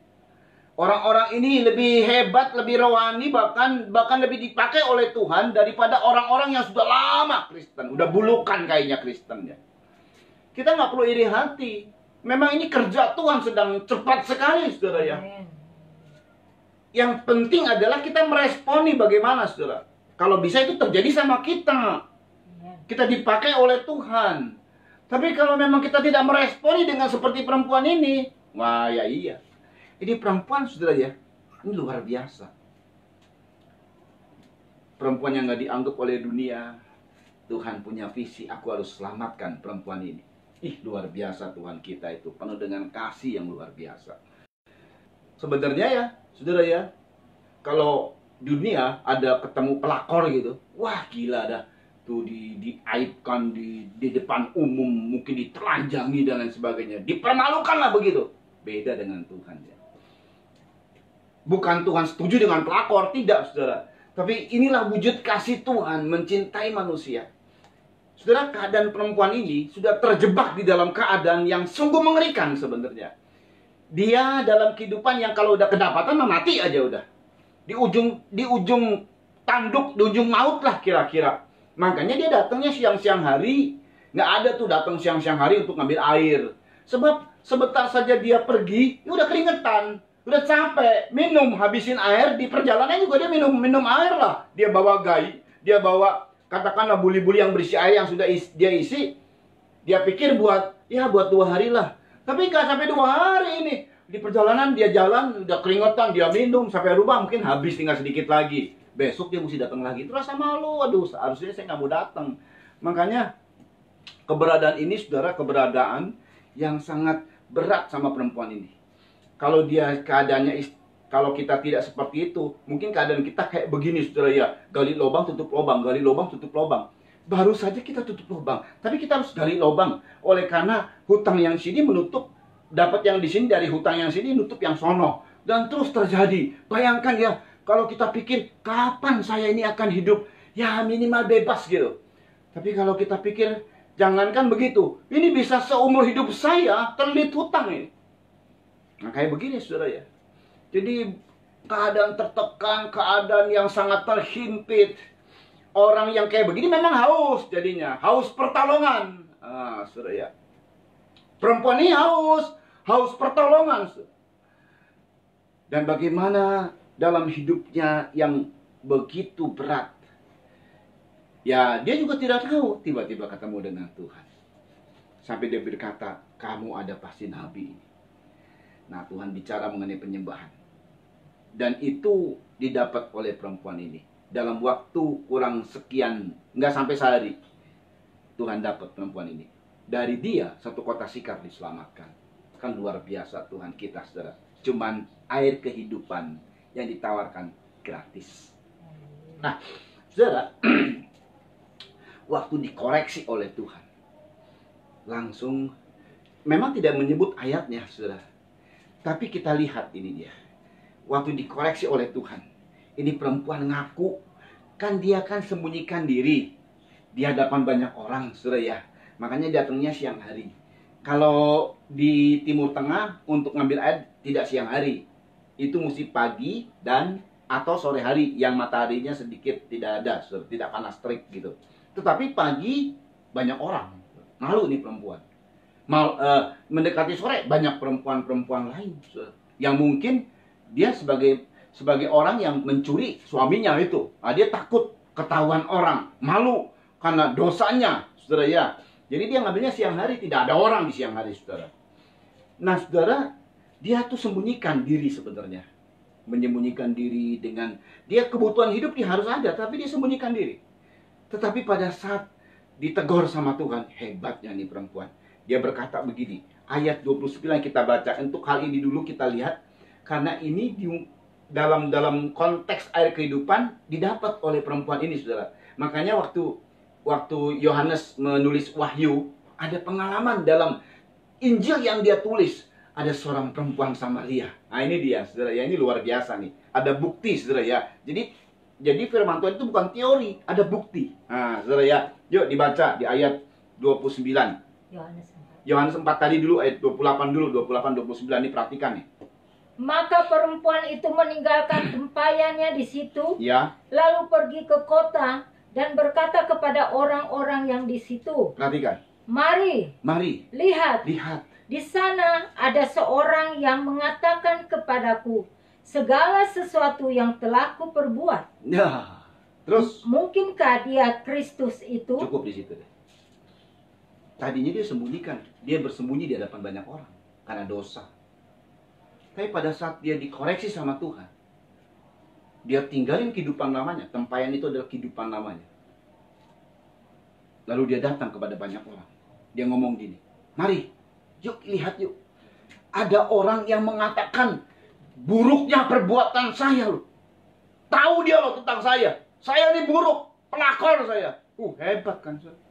Orang-orang ini lebih hebat, lebih rohani, bahkan lebih dipakai oleh Tuhan daripada orang-orang yang sudah lama Kristen. Udah bulukan kayaknya Kristennya. Kita nggak perlu iri hati. Memang ini kerja Tuhan sedang cepat sekali, saudara ya. Yang penting adalah kita meresponi bagaimana, saudara. Kalau bisa itu terjadi sama kita. Kita dipakai oleh Tuhan. Tapi kalau memang kita tidak meresponi dengan seperti perempuan ini, wah ya iya. Ini perempuan, saudara ya, ini luar biasa. Perempuan yang gak dianggap oleh dunia. Tuhan punya visi, aku harus selamatkan perempuan ini. Luar biasa Tuhan kita itu, penuh dengan kasih yang luar biasa. Sebenarnya ya, saudara ya, kalau dunia ada ketemu pelakor gitu, wah gila dah. Tuh diaibkan di depan umum, mungkin ditelanjangi dan lain sebagainya. Dipermalukan lah begitu. Beda dengan Tuhan ya. Bukan Tuhan setuju dengan pelakor, tidak, saudara. Tapi inilah wujud kasih Tuhan mencintai manusia. Saudara, keadaan perempuan ini sudah terjebak di dalam keadaan yang sungguh mengerikan sebenarnya. Dia dalam kehidupan yang kalau udah kedapatan mati aja udah. Di ujung tanduk, di ujung maut lah kira-kira. Makanya dia datangnya siang-siang hari. Nggak ada tuh datang siang-siang hari untuk ngambil air. Sebab sebentar saja dia pergi, ya udah keringetan. Udah capek, minum, habisin air, di perjalanan juga dia minum air lah. Dia bawa dia bawa katakanlah buli-buli yang berisi air yang sudah dia isi. Dia pikir buat 2 hari lah. Tapi nggak sampai 2 hari ini. Di perjalanan dia jalan, udah keringetan, dia minum, sampai rumah mungkin habis tinggal sedikit lagi. Besok dia mesti datang lagi. Terus sama lu, aduh seharusnya saya nggak mau datang. Makanya keberadaan ini, saudara, keberadaan yang sangat berat sama perempuan ini. Kalau kalau kita tidak seperti itu, mungkin keadaan kita kayak begini, saudara ya. Gali lubang, tutup lubang, gali lubang, tutup lubang. Baru saja kita tutup lubang, tapi kita harus gali lubang. Oleh karena hutang yang sini menutup, dapat yang di sini dari hutang yang sini nutup yang sono. Dan terus terjadi. Bayangkan ya, kalau kita pikir, kapan saya ini akan hidup? Ya minimal bebas gitu. Tapi kalau kita pikir, jangankan begitu. Ini bisa seumur hidup saya terlilit hutang ini. Nah kayak begini, saudara ya. Jadi keadaan tertekan, keadaan yang sangat terhimpit. Orang yang kayak begini memang haus jadinya. Haus pertolongan. Saudara ya. Perempuan ini haus haus pertolongan. Dan bagaimana dalam hidupnya yang begitu berat, ya dia juga tidak tahu, tiba-tiba ketemu dengan Tuhan. Sampai dia berkata, kamu ada pasti nabi. Nah, Tuhan bicara mengenai penyembahan. Dan itu didapat oleh perempuan ini. Dalam waktu kurang sekian, nggak sampai sehari, Tuhan dapat perempuan ini. Dari dia, satu kota Sikar diselamatkan. Kan luar biasa Tuhan kita, saudara. Cuman air kehidupan yang ditawarkan gratis. Nah, saudara, waktu dikoreksi oleh Tuhan, langsung, memang tidak menyebut ayatnya, saudara. Tapi kita lihat ini dia. Waktu dikoreksi oleh Tuhan, ini perempuan ngaku, kan dia kan sembunyikan diri di hadapan banyak orang, saudara ya. Makanya datangnya siang hari. Kalau di Timur Tengah untuk ngambil air tidak siang hari, itu mesti pagi dan atau sore hari yang mataharinya sedikit tidak ada, tidak panas terik gitu. Tetapi pagi banyak orang, malu nih perempuan. Mendekati sore banyak perempuan-perempuan lain yang mungkin dia sebagai orang yang mencuri suaminya itu. Nah, dia takut ketahuan orang, malu karena dosanya, saudara ya. Jadi dia ngambilnya siang hari, tidak ada orang di siang hari, saudara. Nah, saudara, dia tuh sembunyikan diri sebenarnya. Menyembunyikan diri dengan, dia kebutuhan hidup dia harus ada, tapi dia sembunyikan diri. Tetapi pada saat ditegur sama Tuhan, hebatnya nih perempuan. Dia berkata begini, ayat 29 kita baca. Untuk hal ini dulu kita lihat, karena ini dalam konteks air kehidupan didapat oleh perempuan ini, saudara. Makanya waktu Yohanes menulis Wahyu, ada pengalaman dalam Injil yang dia tulis. Ada seorang perempuan Samaria. Nah ini dia, saudara ya, ini luar biasa nih. Ada bukti, saudara ya. Jadi firman Tuhan itu bukan teori, ada bukti. Nah, saudara ya, yuk dibaca di ayat 29. Yohanes 4 tadi dulu, ayat 28 dulu, 28-29 ini perhatikan nih. Maka perempuan itu meninggalkan tempayannya di situ, Ya. lalu pergi ke kota dan berkata kepada orang-orang yang di situ, Perhatikan. Mari, lihat, di sana ada seorang yang mengatakan kepadaku segala sesuatu yang telah kuperbuat. Ya. Terus Mungkinkah dia Kristus itu? cukup di situ deh. Tadinya dia sembunyikan, dia bersembunyi di hadapan banyak orang karena dosa. Tapi pada saat dia dikoreksi sama Tuhan, dia tinggalin kehidupan lamanya. Tempayan itu adalah kehidupan lamanya. Lalu dia datang kepada banyak orang. Dia ngomong gini, mari, yuk lihat yuk. Ada orang yang mengatakan buruknya perbuatan saya loh. Tahu dia loh tentang saya. Saya ini buruk, pelakor saya. Hebat kan, saudara.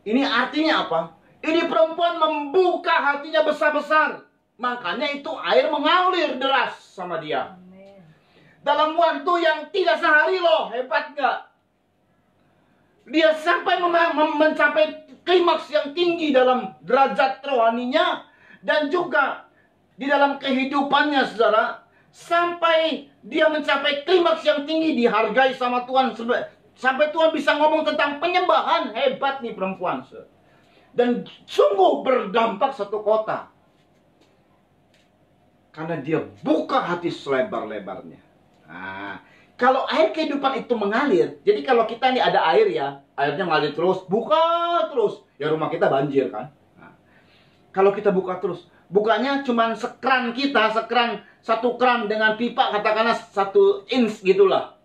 Ini artinya apa? Ini perempuan membuka hatinya besar-besar. Makanya itu air mengalir deras sama dia. Amen. Dalam waktu yang tidak sehari loh. Hebat nggak? Dia sampai mencapai klimaks yang tinggi dalam derajat rohaninya. Dan juga di dalam kehidupannya, saudara. Sampai dia mencapai klimaks yang tinggi, dihargai sama Tuhan. Sampai Tuhan bisa ngomong tentang penyembahan. Hebat nih perempuan. Dan sungguh berdampak satu kota. Karena dia buka hati selebar-lebarnya. Nah, kalau air kehidupan itu mengalir. Jadi kalau kita ini ada air ya. Airnya mengalir terus. Buka terus. Ya rumah kita banjir kan. Nah, kalau kita buka terus. Bukanya cuma sekran kita. Satu keran dengan pipa katakanlah 1 inch gitulah.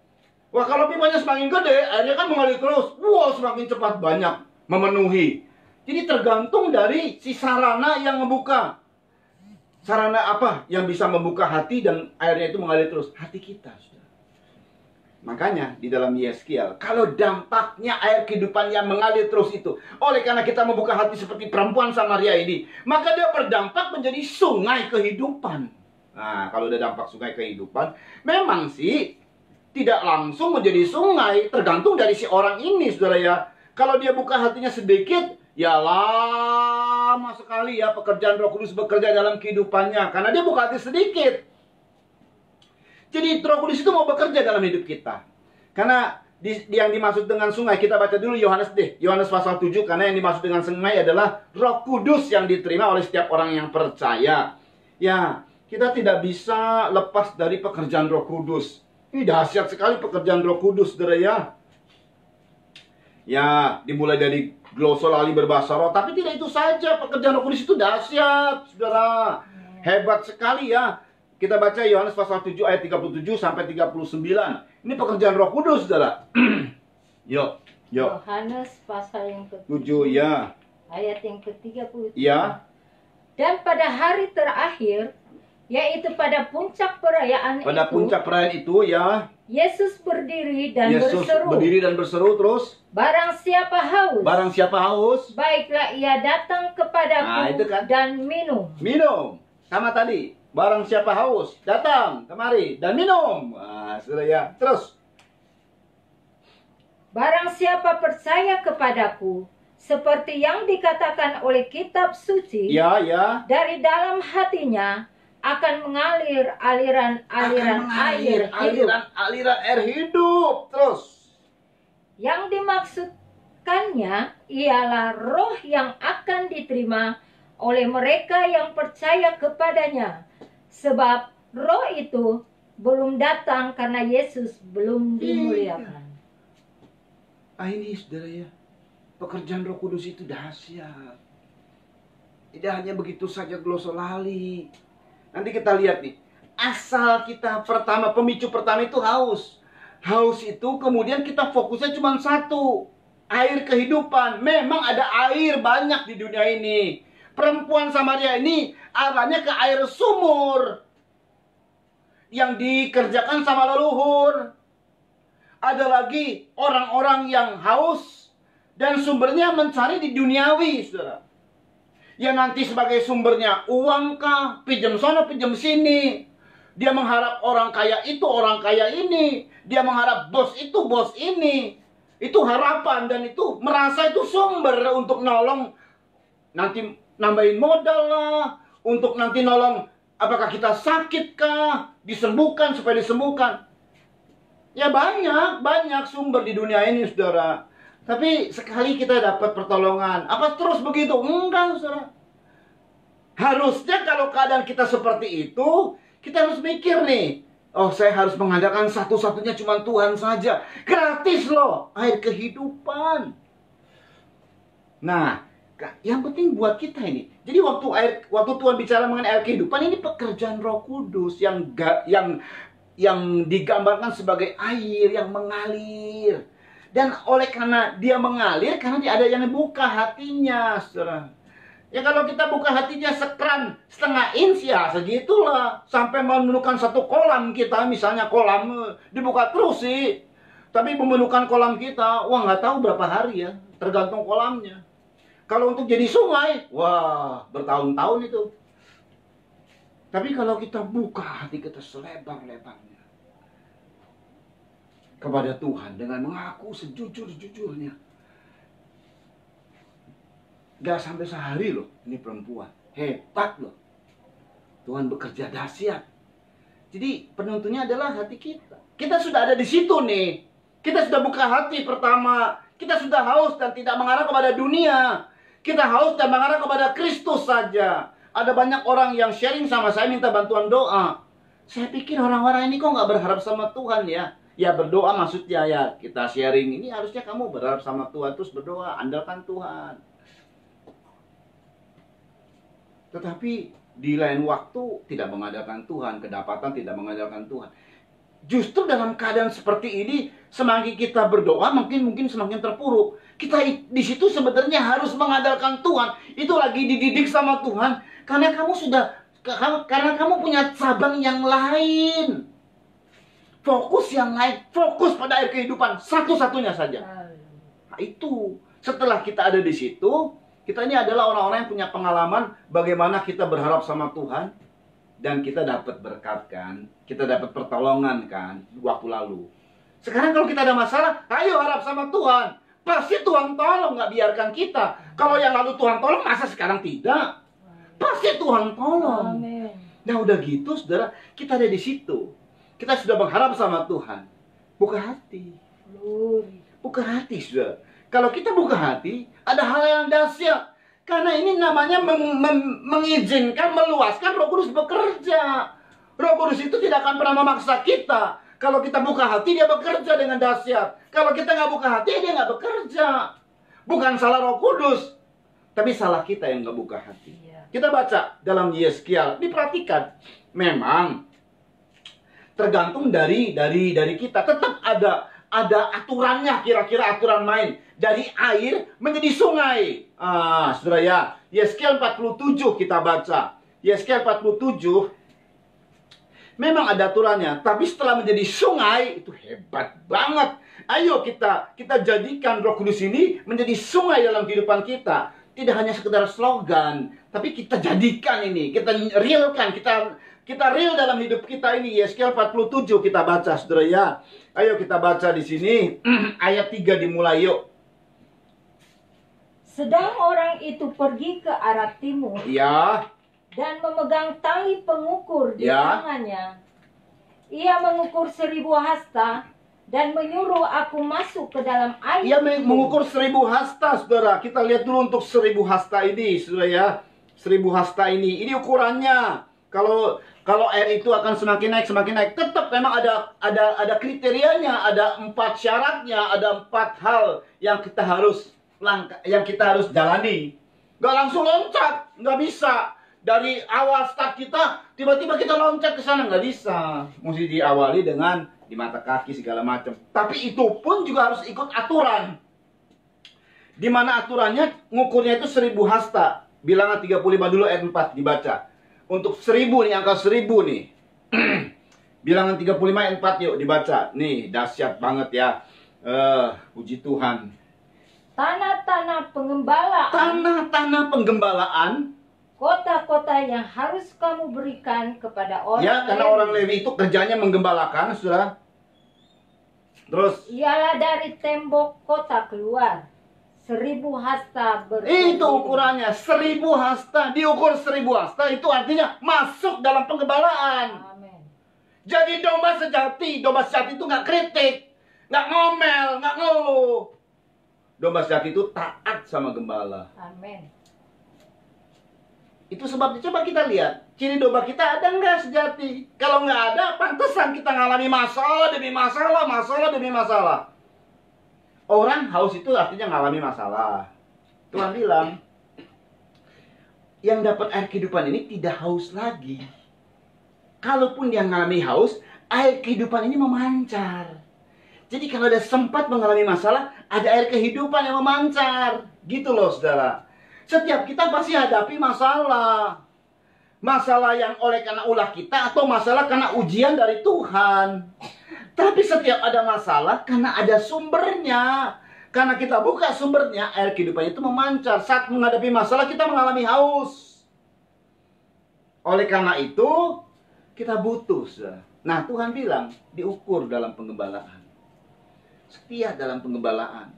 Wah, kalau pipanya semakin gede, airnya kan mengalir terus. Wah, semakin cepat banyak memenuhi. Jadi tergantung dari si sarana yang membuka. Sarana apa yang bisa membuka hati dan airnya itu mengalir terus? Hati kita, saudara. Makanya di dalam Yeskiel, kalau dampaknya air kehidupan yang mengalir terus itu, oleh karena kita membuka hati seperti perempuan Samaria ini, maka dia berdampak menjadi sungai kehidupan. Nah, kalau ada dampak sungai kehidupan, memang sih tidak langsung menjadi sungai, tergantung dari si orang ini, saudara ya. Kalau dia buka hatinya sedikit, ya lama sekali ya pekerjaan Roh Kudus bekerja dalam kehidupannya. Karena dia buka hati sedikit. Jadi Roh Kudus itu mau bekerja dalam hidup kita. Karena yang dimaksud dengan sungai, kita baca dulu Yohanes deh. Yohanes pasal 7, karena yang dimaksud dengan sungai adalah Roh Kudus yang diterima oleh setiap orang yang percaya. Ya, kita tidak bisa lepas dari pekerjaan Roh Kudus. Ini dahsyat sekali pekerjaan Roh Kudus, saudara ya. Ya, dimulai dari glosolali berbahasa roh. Tapi tidak itu saja, pekerjaan Roh Kudus itu dahsyat, saudara. Hebat sekali ya. Kita baca Yohanes pasal 7 ayat 37 sampai 39. Ini pekerjaan Roh Kudus, saudara. Yuk. Yohanes pasal yang ke-7 ya. ayat yang ke-37. Ya. Dan pada hari terakhir, yaitu pada puncak perayaan itu, ya. Yesus berdiri dan berseru. Terus. Barang siapa haus, baiklah ia datang kepadaku dan minum. Minum. Sama tadi. Barang siapa haus, datang kemari dan minum. Sudah ya. Terus. Barang siapa percaya kepadaku, seperti yang dikatakan oleh kitab suci, dari dalam hatinya akan mengalir aliran air hidup. Terus. Yang dimaksudkannya ialah roh yang akan diterima oleh mereka yang percaya kepadanya. Sebab roh itu belum datang karena Yesus belum dimuliakan. Ini saudara ya, pekerjaan Roh Kudus itu dahsyat. Tidak hanya begitu saja glosolali. Nanti kita lihat nih, asal kita pemicu pertama itu haus. Haus itu kemudian kita fokusnya cuma satu, air kehidupan. Memang ada air banyak di dunia ini. Perempuan Samaria ini arahnya ke air sumur yang dikerjakan sama leluhur. Ada lagi orang-orang yang haus dan sumbernya mencari di duniawi, saudara. Ya nanti sebagai sumbernya uang kah, pinjam sono, pinjam sini. Dia mengharap orang kaya itu, orang kaya ini. Dia mengharap bos itu, bos ini. Itu harapan dan itu merasa itu sumber untuk nolong. Nanti nambahin modal lah, untuk nanti nolong apakah kita sakit kah, disembuhkan supaya disembuhkan. Ya banyak sumber di dunia ini, saudara. Tapi sekali kita dapat pertolongan, apa terus begitu? Enggak, saudara. Harusnya kalau keadaan kita seperti itu, kita harus mikir nih, oh saya harus mengandalkan satu-satunya cuma Tuhan saja. Gratis loh, air kehidupan. Nah, yang penting buat kita ini. Jadi waktu Tuhan bicara mengenai air kehidupan, ini pekerjaan Roh Kudus yang digambarkan sebagai air yang mengalir. Dan oleh karena dia mengalir, karena dia ada yang buka hatinya, saudara. Ya kalau kita buka hatinya sekran setengah inch, ya segitulah. Sampai memenuhkan satu kolam kita, misalnya kolam dibuka terus sih. Tapi memenuhkan kolam kita, wah nggak tahu berapa hari ya, tergantung kolamnya. Kalau untuk jadi sungai, wah bertahun-tahun itu. Tapi kalau kita buka hati kita selebar-lebarnya kepada Tuhan dengan mengaku sejujur-jujurnya, gak sampai sehari loh ini perempuan. Hebat loh. Tuhan bekerja dahsyat. Jadi penuntunnya adalah hati kita. Kita sudah ada di situ nih. Kita sudah buka hati pertama. Kita sudah haus dan tidak mengarah kepada dunia. Kita haus dan mengarah kepada Kristus saja. Ada banyak orang yang sharing sama saya minta bantuan doa. Saya pikir orang-orang ini kok nggak berharap sama Tuhan ya. Ya berdoa maksudnya ya kita sharing. Ini harusnya kamu berharap sama Tuhan terus berdoa. Andalkan Tuhan. Tetapi di lain waktu tidak mengandalkan Tuhan. Kedapatan tidak mengandalkan Tuhan. Justru dalam keadaan seperti ini, semakin kita berdoa, mungkin semakin terpuruk. Kita di situ sebenarnya harus mengandalkan Tuhan. Itu lagi dididik sama Tuhan, karena kamu punya cabang yang lain, fokus yang lain, fokus pada air kehidupan satu-satunya saja. Nah, itu setelah kita ada di situ, kita ini adalah orang-orang yang punya pengalaman bagaimana kita berharap sama Tuhan. Dan kita dapat berkat kan, kita dapat pertolongan kan, waktu lalu. Sekarang kalau kita ada masalah, ayo harap sama Tuhan. Pasti Tuhan tolong, nggak biarkan kita. Kalau yang lalu Tuhan tolong, masa sekarang tidak? Pasti Tuhan tolong. Amin. Nah udah gitu, saudara, kita ada di situ. Kita sudah berharap sama Tuhan. Buka hati. Glory. Buka hati, saudara. Kalau kita buka hati, ada hal yang dahsyat. Karena ini namanya mengizinkan, meluaskan Roh Kudus bekerja. Roh Kudus itu tidak akan pernah memaksa kita. Kalau kita buka hati, dia bekerja dengan dahsyat. Kalau kita nggak buka hati, dia nggak bekerja. Bukan salah Roh Kudus, tapi salah kita yang nggak buka hati. Kita baca dalam Yeskiel, diperhatikan. Memang tergantung dari kita. Tetap ada aturannya, kira-kira aturan main. Dari air menjadi sungai. Saudara ya, Yeskiel 47 kita baca. Yeskiel 47 memang ada aturannya, tapi setelah menjadi sungai itu hebat banget. Ayo kita jadikan Roh Kudus ini menjadi sungai dalam kehidupan kita. Tidak hanya sekedar slogan, tapi kita jadikan ini, kita realkan, kita real dalam hidup kita ini. Yeskiel 47 kita baca, saudara ya. Ayo kita baca di sini ayat 3 dimulai yuk. Sedang orang itu pergi ke arah timur. Ya. Dan memegang tali pengukur di Ya. tangannya. Ia mengukur 1000 hasta dan menyuruh aku masuk ke dalam air. Ia mengukur 1000 hasta, saudara. Kita lihat dulu untuk 1000 hasta ini, saudara ya. 1000 hasta ini ukurannya. Kalau air itu akan semakin naik, tetap memang ada kriterianya, ada 4 syaratnya, ada 4 hal yang kita harus jalani. Gak langsung loncat, nggak bisa. Dari awal start kita, tiba-tiba kita loncat ke sana, nggak bisa. Mesti diawali dengan di mata kaki segala macam. Tapi itu pun juga harus ikut aturan. Di mana aturannya ngukurnya itu 1000 hasta. Bilangan 35 dulu ayat 4 dibaca. Untuk 1000 nih, angka 1000 nih. Bilangan 35 ayat 4 yuk dibaca. Nih, dahsyat banget ya. Puji Tuhan. Tanah-tanah pengembalaan. Tanah-tanah penggembalaan. Kota-kota yang harus kamu berikan kepada orang Ya, karena Lewi. orang Lewi itu kerjanya menggembalakan, saudara. Terus Ialah dari tembok kota keluar 1000 hasta berdiri. itu ukurannya 1000 hasta. Diukur 1000 hasta itu artinya masuk dalam penggembalaan. Amin. Jadi domba sejati itu nggak kritik, nggak ngomel, nggak ngeluh. Domba sejati itu taat sama gembala. Amin. Itu sebabnya coba kita lihat ciri domba kita ada nggak sejati. Kalau nggak ada, pantesan kita ngalami masalah demi masalah, masalah demi masalah. Orang haus itu artinya ngalami masalah. Tuhan bilang, yang dapat air kehidupan ini tidak haus lagi. Kalaupun dia ngalami haus, air kehidupan ini memancar. Jadi kalau ada sempat mengalami masalah, ada air kehidupan yang memancar. Gitu loh, saudara. Setiap kita pasti hadapi masalah. Masalah yang oleh karena ulah kita atau masalah karena ujian dari Tuhan. Tapi setiap ada masalah karena ada sumbernya. Karena kita buka sumbernya, air kehidupan itu memancar. Saat menghadapi masalah kita mengalami haus. Oleh karena itu, kita butuh, saudara. Nah, Tuhan bilang, diukur dalam penggembalaan. Setia dalam penggembalaan.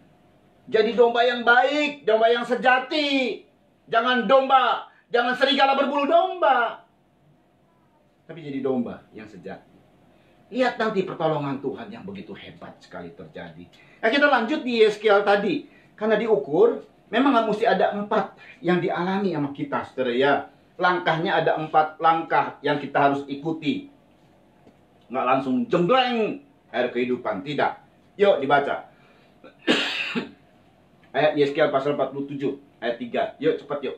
Jadi domba yang baik, domba yang sejati. Jangan serigala berbulu domba. Tapi jadi domba yang sejati. Lihat nanti pertolongan Tuhan yang begitu hebat sekali terjadi. Nah, kita lanjut di Yeskiel tadi. Karena diukur, memang mesti ada 4 yang dialami sama kita, saudara ya. Langkahnya ada 4 langkah yang kita harus ikuti. Nggak langsung jembreng air kehidupan, tidak. Yuk dibaca. Ayat Yeskiel pasal 47 ayat 3. Yuk cepat yuk.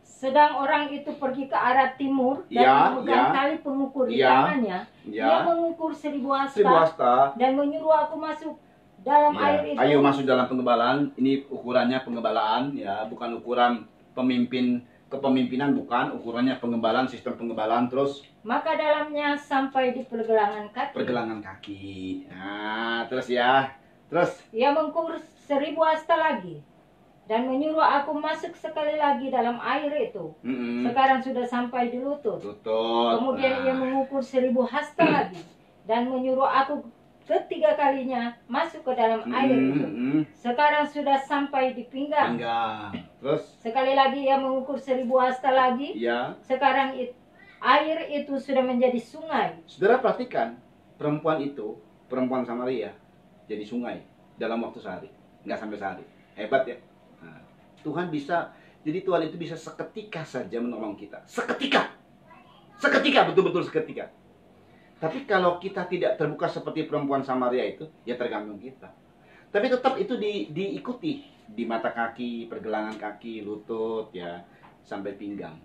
Sedang orang itu pergi ke arah timur dan Ya, memegang ya. tali pengukur di Ya, tangannya. ya. Ia mengukur 1000 hasta, 1000 hasta. dan menyuruh aku masuk dalam Ya, air itu. ayo masuk dalam penggembalaan. Ini ukurannya penggembalaan ya, bukan ukuran kepemimpinan, bukan. Ukurannya penggembalaan, sistem penggembalaan. Terus Maka dalamnya sampai di pergelangan kaki. pergelangan kaki. Nah, terus ya. Terus Ia mengukur 1000 hasta lagi dan menyuruh aku masuk sekali lagi dalam air itu. Sekarang sudah sampai di lutut. Kemudian ia mengukur 1000 hasta lagi dan menyuruh aku ketiga kalinya masuk ke dalam air itu. Sekarang sudah sampai di pinggang. Terus Sekali lagi ia mengukur 1000 hasta lagi. ya. Sekarang air itu sudah menjadi sungai. Saudara perhatikan, perempuan itu, perempuan Samaria, jadi sungai dalam waktu sehari, nggak sampai sehari. Hebat ya. Nah, Tuhan bisa, jadi Tuhan itu bisa seketika saja menolong kita. Seketika, betul-betul seketika. Tapi kalau kita tidak terbuka seperti perempuan Samaria itu, ya tergantung kita. Tapi tetap itu diikuti di mata kaki, pergelangan kaki, lutut, ya, sampai pinggang.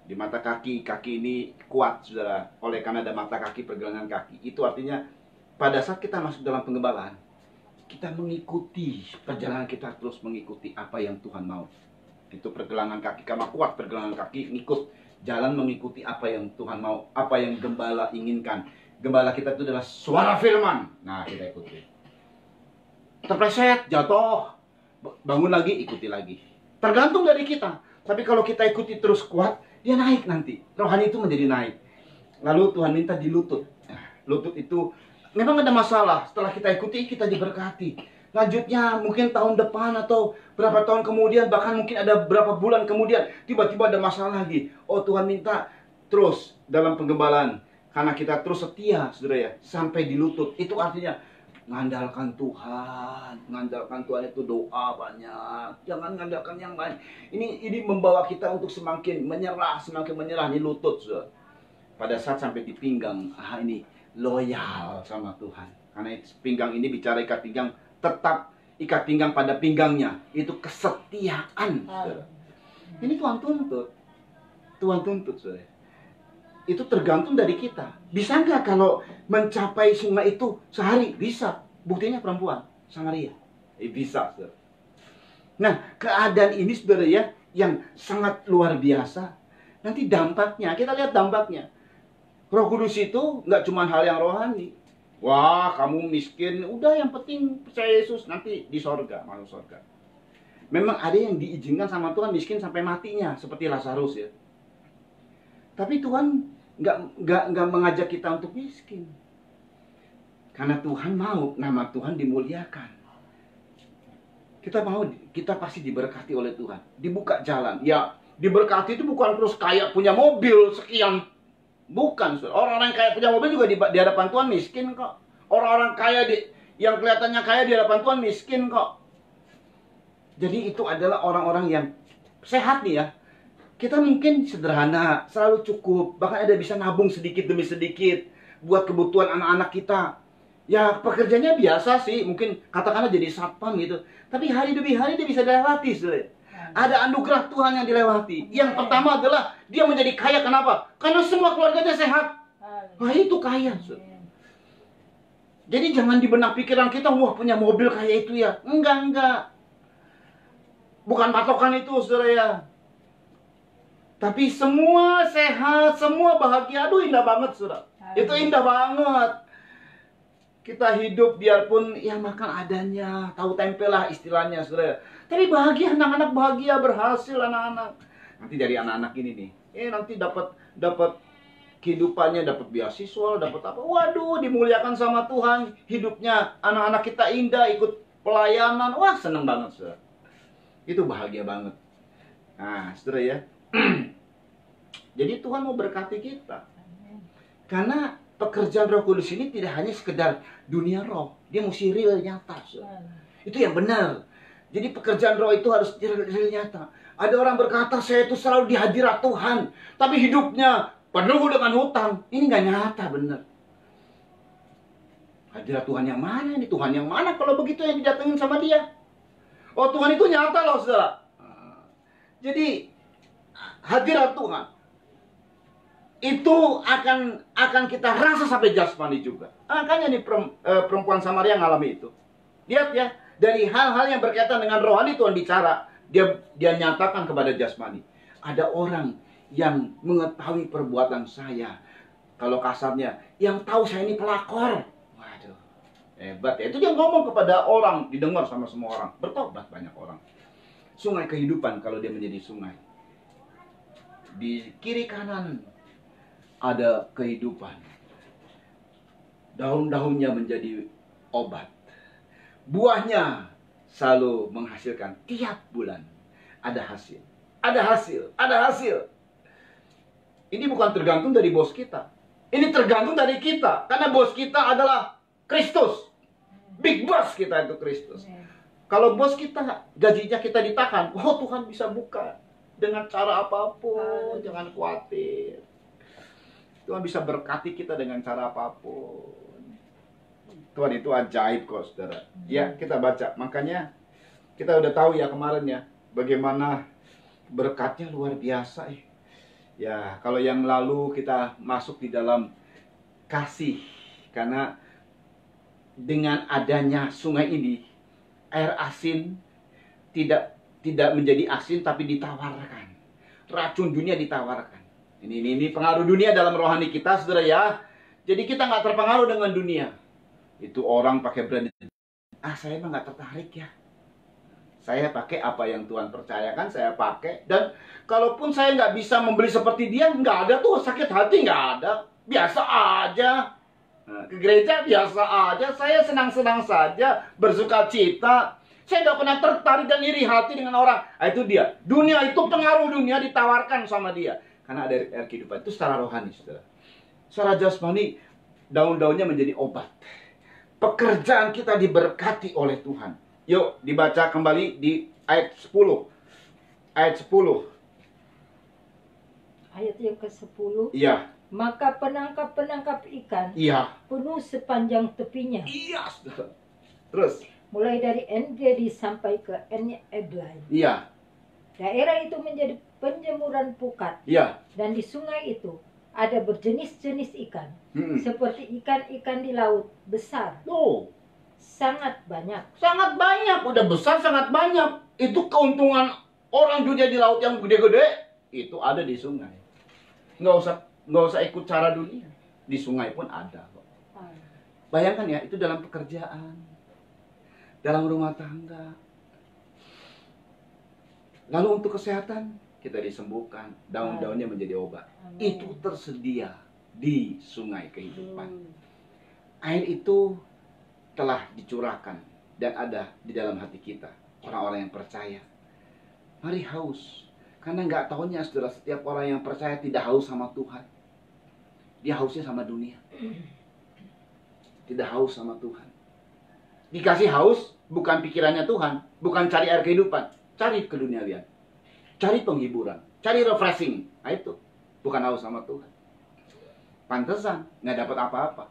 Di mata kaki, kaki ini kuat, saudara, oleh karena ada mata kaki, pergelangan kaki. Itu artinya pada saat kita masuk dalam penggembalaan, kita mengikuti perjalanan, kita terus mengikuti apa yang Tuhan mau. Itu pergelangan kaki, karena kuat pergelangan kaki, ngikut jalan mengikuti apa yang Tuhan mau, apa yang gembala inginkan. Gembala kita itu adalah suara firman. Nah, kita ikuti. Terpleset, jatuh, bangun lagi, ikuti lagi. Tergantung dari kita. Tapi kalau kita ikuti terus kuat, dia naik nanti. Rohani itu menjadi naik. Lalu Tuhan minta di lutut. Lutut itu memang ada masalah. Setelah kita ikuti, kita diberkati. Lanjutnya mungkin tahun depan atau berapa tahun kemudian, bahkan mungkin ada berapa bulan kemudian, tiba-tiba ada masalah lagi. Oh, Tuhan minta terus dalam penggembalaan. Karena kita terus setia, saudara ya, sampai di lutut. Itu artinya mengandalkan Tuhan. Mengandalkan Tuhan itu doa banyak. Jangan mengandalkan yang lain. Ini membawa kita untuk semakin menyerah di lutut, saudara. Pada saat sampai di pinggang, ini loyal sama Tuhan. Karena pinggang ini bicara ikat pinggang, tetap ikat pinggang pada pinggangnya. Itu kesetiaan, saudara. Ini Tuhan tuntut. Tuhan tuntut, saudara. Itu tergantung dari kita. Bisa nggak kalau mencapai sungai itu sehari? Bisa. Buktinya perempuan Samaria. Bisa, saudara. Nah, keadaan ini, saudara ya, yang sangat luar biasa. Nanti dampaknya, kita lihat dampaknya. Roh Kudus itu nggak cuma hal yang rohani. Wah, kamu miskin, udah yang penting percaya Yesus, nanti di sorga, masuk sorga. Memang ada yang diizinkan sama Tuhan miskin sampai matinya, seperti Lazarus ya. Tapi Tuhan nggak mengajak kita untuk miskin. Karena Tuhan mau nama Tuhan dimuliakan. Kita pasti diberkati oleh Tuhan. Dibuka jalan. Ya, diberkati itu bukan terus kayak punya mobil sekian. Bukan. Orang-orang yang kaya punya mobil juga di hadapan Tuhan miskin kok. Orang-orang kaya yang kelihatannya kaya di hadapan Tuhan miskin kok. Jadi itu adalah orang-orang yang sehat nih ya. Kita mungkin sederhana, selalu cukup. Bahkan ada bisa nabung sedikit demi sedikit buat kebutuhan anak-anak kita. Ya pekerjaannya biasa sih, mungkin katakanlah jadi satpam gitu. Tapi hari demi hari dia bisa dilewati, saudara. Ada anugerah Tuhan yang dilewati. Yang pertama adalah dia menjadi kaya. Kenapa? Karena semua keluarganya sehat. Nah itu kaya, saudara. Jadi jangan di benak pikiran kita, wah punya mobil kayak itu ya. Enggak. Bukan patokan itu, saudara ya. Tapi semua sehat, semua bahagia. Aduh indah banget, saudara. Itu indah banget. Kita hidup biarpun ya makan adanya, tahu tempe lah istilahnya, saudara. Tapi bahagia, anak-anak bahagia, berhasil anak-anak. Nanti dari anak-anak ini nih, nanti dapat kehidupannya, dapat beasiswa, dapat apa? Waduh, dimuliakan sama Tuhan. Hidupnya anak-anak kita indah, ikut pelayanan. Wah, seneng banget, saudara. Itu bahagia banget. Nah, saudara ya. Jadi Tuhan mau berkati kita. Karena pekerjaan Roh Kudus ini tidak hanya sekedar dunia roh. Dia mesti real, nyata. Itu yang benar. Jadi pekerjaan roh itu harus real, nyata. Ada orang berkata, saya itu selalu di hadirat Tuhan. Tapi hidupnya penuh dengan hutang. Ini nggak nyata, benar. Hadirat Tuhan yang mana ini? Tuhan yang mana kalau begitu yang didatengin sama dia? Oh, Tuhan itu nyata loh, saudara. Jadi hadirat Tuhan itu akan kita rasa sampai jasmani juga. Makanya nih perempuan Samaria ngalami itu. Lihat ya, dari hal-hal yang berkaitan dengan rohani Tuhan bicara, dia nyatakan kepada jasmani. Ada orang yang mengetahui perbuatan saya. Kalau kasarnya, yang tahu saya ini pelakor. Waduh, hebat ya. Itu dia ngomong kepada orang, didengar sama semua orang. Bertobat banyak orang. Sungai kehidupan kalau dia menjadi sungai. Di kiri kanan ada kehidupan. Daun-daunnya menjadi obat. Buahnya selalu menghasilkan tiap bulan. Ada hasil. Ada hasil. Ada hasil. Ini bukan tergantung dari bos kita. Ini tergantung dari kita. Karena bos kita adalah Kristus. Big boss kita itu Kristus. Amin. Kalau bos kita, gajinya kita ditahan, oh Tuhan bisa buka dengan cara apapun, jangan khawatir. Tuhan bisa berkati kita dengan cara apapun. Tuhan itu ajaib kok, saudara. Ya, kita baca. Makanya kita udah tahu ya kemarin ya, bagaimana berkatnya luar biasa. Ya, kalau yang lalu kita masuk di dalam kasih, karena dengan adanya sungai ini, air asin tidak menjadi asin tapi ditawarkan. Racun dunia ditawarkan. Ini pengaruh dunia dalam rohani kita, saudara ya. Jadi kita nggak terpengaruh dengan dunia. Itu orang pakai brand. Saya emang nggak tertarik ya. Saya pakai apa yang Tuhan percayakan, saya pakai. Dan kalaupun saya nggak bisa membeli seperti dia, nggak ada tuh sakit hati, nggak ada. Biasa aja. Nah, ke gereja biasa aja. Saya senang-senang saja, bersuka cita. Saya nggak pernah tertarik dan iri hati dengan orang. Itu dia. Dunia itu pengaruh dunia ditawarkan sama dia. Karena ada air kehidupan itu secara rohani, saudara. Secara jasmani, daun-daunnya menjadi obat. Pekerjaan kita diberkati oleh Tuhan. Yuk, dibaca kembali di ayat 10. Ayat 10. Ayat yang ke-10. Iya. Maka penangkap-penangkap ikan Iya. penuh sepanjang tepinya. Iya, saudara. Terus. Mulai dari En-Gedi sampai ke En-Eglai. Iya. Daerah itu menjadi penjemuran pukat. Iya. Dan di sungai itu ada berjenis-jenis ikan. Hmm. Seperti ikan-ikan di laut besar. Oh. Sangat banyak. Sangat banyak. Udah besar, sangat banyak. Itu keuntungan orang dunia di laut yang gede-gede. Itu ada di sungai. Nggak usah ikut cara dunia. Di sungai pun ada kok. Bayangkan ya, itu dalam pekerjaan. Dalam rumah tangga. Lalu untuk kesehatan, kita disembuhkan. Daun-daunnya menjadi obat. Amin. Itu tersedia di sungai kehidupan. Air itu telah dicurahkan dan ada di dalam hati kita. Orang-orang yang percaya. Mari haus. Karena nggak tahunya, saudara, setiap orang yang percaya tidak haus sama Tuhan. Dia hausnya sama dunia. Tidak haus sama Tuhan. Dikasih haus, bukan pikirannya Tuhan. Bukan cari air kehidupan. Cari keduniawian. Cari penghiburan. Cari refreshing. Nah itu. Bukan haus sama Tuhan. Pantesan. Nggak dapat apa-apa.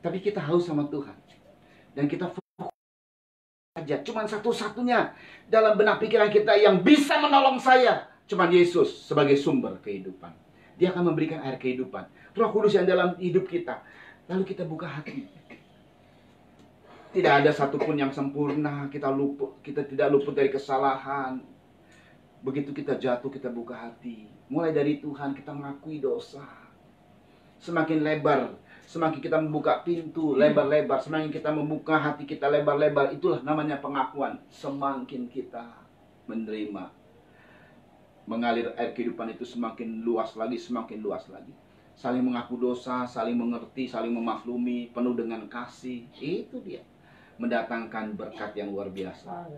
Tapi kita haus sama Tuhan. Dan kita fokus saja. Cuman satu-satunya dalam benak pikiran kita yang bisa menolong saya. Cuman Yesus sebagai sumber kehidupan. Dia akan memberikan air kehidupan. Roh Kudus yang dalam hidup kita. Lalu kita buka hati. Tidak ada satupun yang sempurna. Kita tidak luput dari kesalahan. Begitu kita jatuh, kita buka hati. Mulai dari Tuhan kita mengakui dosa. Semakin lebar, semakin kita membuka pintu lebar-lebar. Semakin kita membuka hati kita lebar-lebar. Itulah namanya pengakuan. Semakin kita menerima. Mengalir air kehidupan itu semakin luas lagi, semakin luas lagi. Saling mengaku dosa, saling mengerti, saling memaklumi, penuh dengan kasih. Itu dia. Mendatangkan berkat yang luar biasa.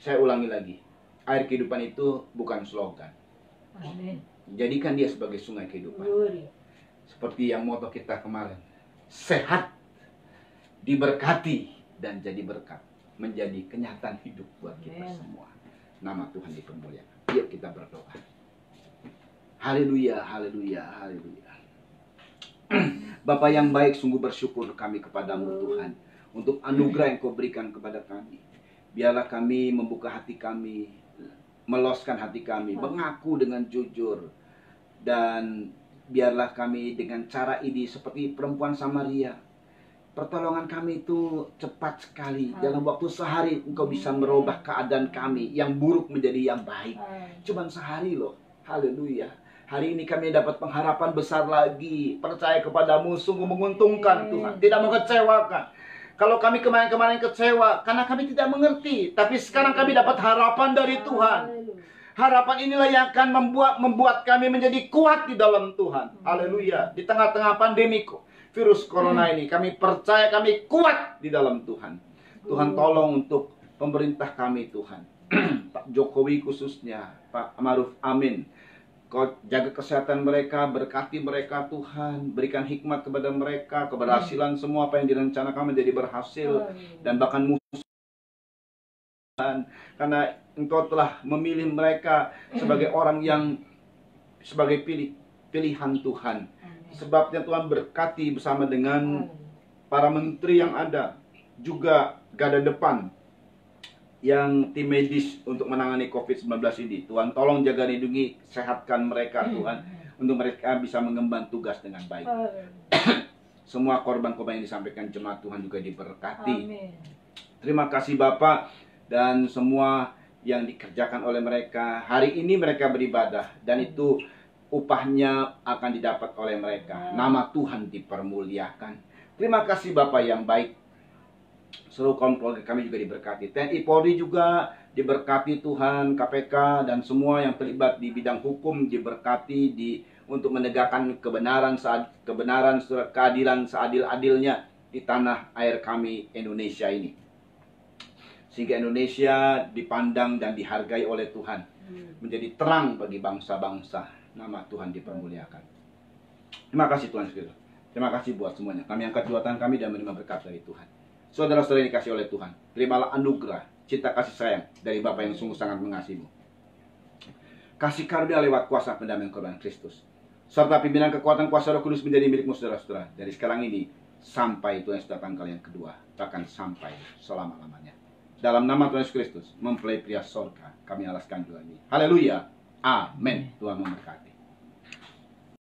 Saya ulangi lagi. Air kehidupan itu bukan slogan. Amin. Jadikan dia sebagai sungai kehidupan. Seperti yang moto kita kemarin. Sehat, diberkati, dan jadi berkat. Menjadi kenyataan hidup buat kita semua. Nama Tuhan dipermuliakan. Yuk kita berdoa. Haleluya, haleluya, haleluya. Bapa yang baik, sungguh bersyukur kami kepadamu Tuhan. Untuk anugerah yang kau berikan kepada kami. Biarlah kami membuka hati kami. Meloskan hati kami. Mengaku dengan jujur. Dan biarlah kami dengan cara ini seperti perempuan Samaria. Pertolongan kami itu cepat sekali. Dalam waktu sehari engkau bisa merubah keadaan kami yang buruk menjadi yang baik. Cuman sehari loh. Haleluya. Hari ini kami dapat pengharapan besar lagi. Percaya kepadamu sungguh menguntungkan Tuhan. Tidak mengecewakan. Kalau kami kemarin-kemarin kecewa karena kami tidak mengerti. Tapi sekarang kami dapat harapan dari Tuhan. Harapan inilah yang akan membuat kami menjadi kuat di dalam Tuhan. Haleluya. Di tengah-tengah pandemi virus corona ini, kami percaya kami kuat di dalam Tuhan. Tuhan tolong untuk pemerintah kami Tuhan. Pak Jokowi khususnya, Pak Maruf Amin. Kau jaga kesehatan mereka, berkati mereka Tuhan, berikan hikmat kepada mereka, keberhasilan semua apa yang direncanakan menjadi berhasil, dan bahkan musuh, karena Engkau telah memilih mereka sebagai orang yang sebagai pilihan Tuhan. Sebabnya Tuhan berkati bersama dengan para menteri yang ada, juga garda depan yang tim medis untuk menangani COVID-19 ini. Tuhan tolong jaga, lindungi, sehatkan mereka Tuhan, untuk mereka bisa mengemban tugas dengan baik. Semua korban-korban yang disampaikan jemaat Tuhan juga diberkati. Amin. Terima kasih Bapak, dan semua yang dikerjakan oleh mereka. Hari ini mereka beribadah, dan itu upahnya akan didapat oleh mereka. Nama Tuhan dipermuliakan. Terima kasih Bapak yang baik. Seluruh kaum keluarga kami juga diberkati. TNI Polri juga diberkati Tuhan, KPK dan semua yang terlibat di bidang hukum diberkati untuk menegakkan kebenaran, keadilan seadil-adilnya di tanah air kami Indonesia ini. Sehingga Indonesia dipandang dan dihargai oleh Tuhan, menjadi terang bagi bangsa-bangsa. Nama Tuhan dipermuliakan. Terima kasih Tuhan Yesus. Terima kasih buat semuanya. Kami angkat dua tangan kami dan menerima berkat dari Tuhan. Saudara-saudara yang dikasih oleh Tuhan, terimalah anugerah, cinta kasih sayang dari Bapa yang sungguh sangat mengasihimu. Kasih karunia lewat kuasa pendamaian korban Kristus, serta pimpinan kekuatan kuasa Roh Kudus menjadi milikmu saudara-saudara, dari sekarang ini sampai Tuhan Yesus datang kali yang kedua, bahkan sampai selama-lamanya. Dalam nama Tuhan Yesus Kristus, mempelai pria sorga, kami alaskan doa ini. Haleluya. Amin. Tuhan memberkati.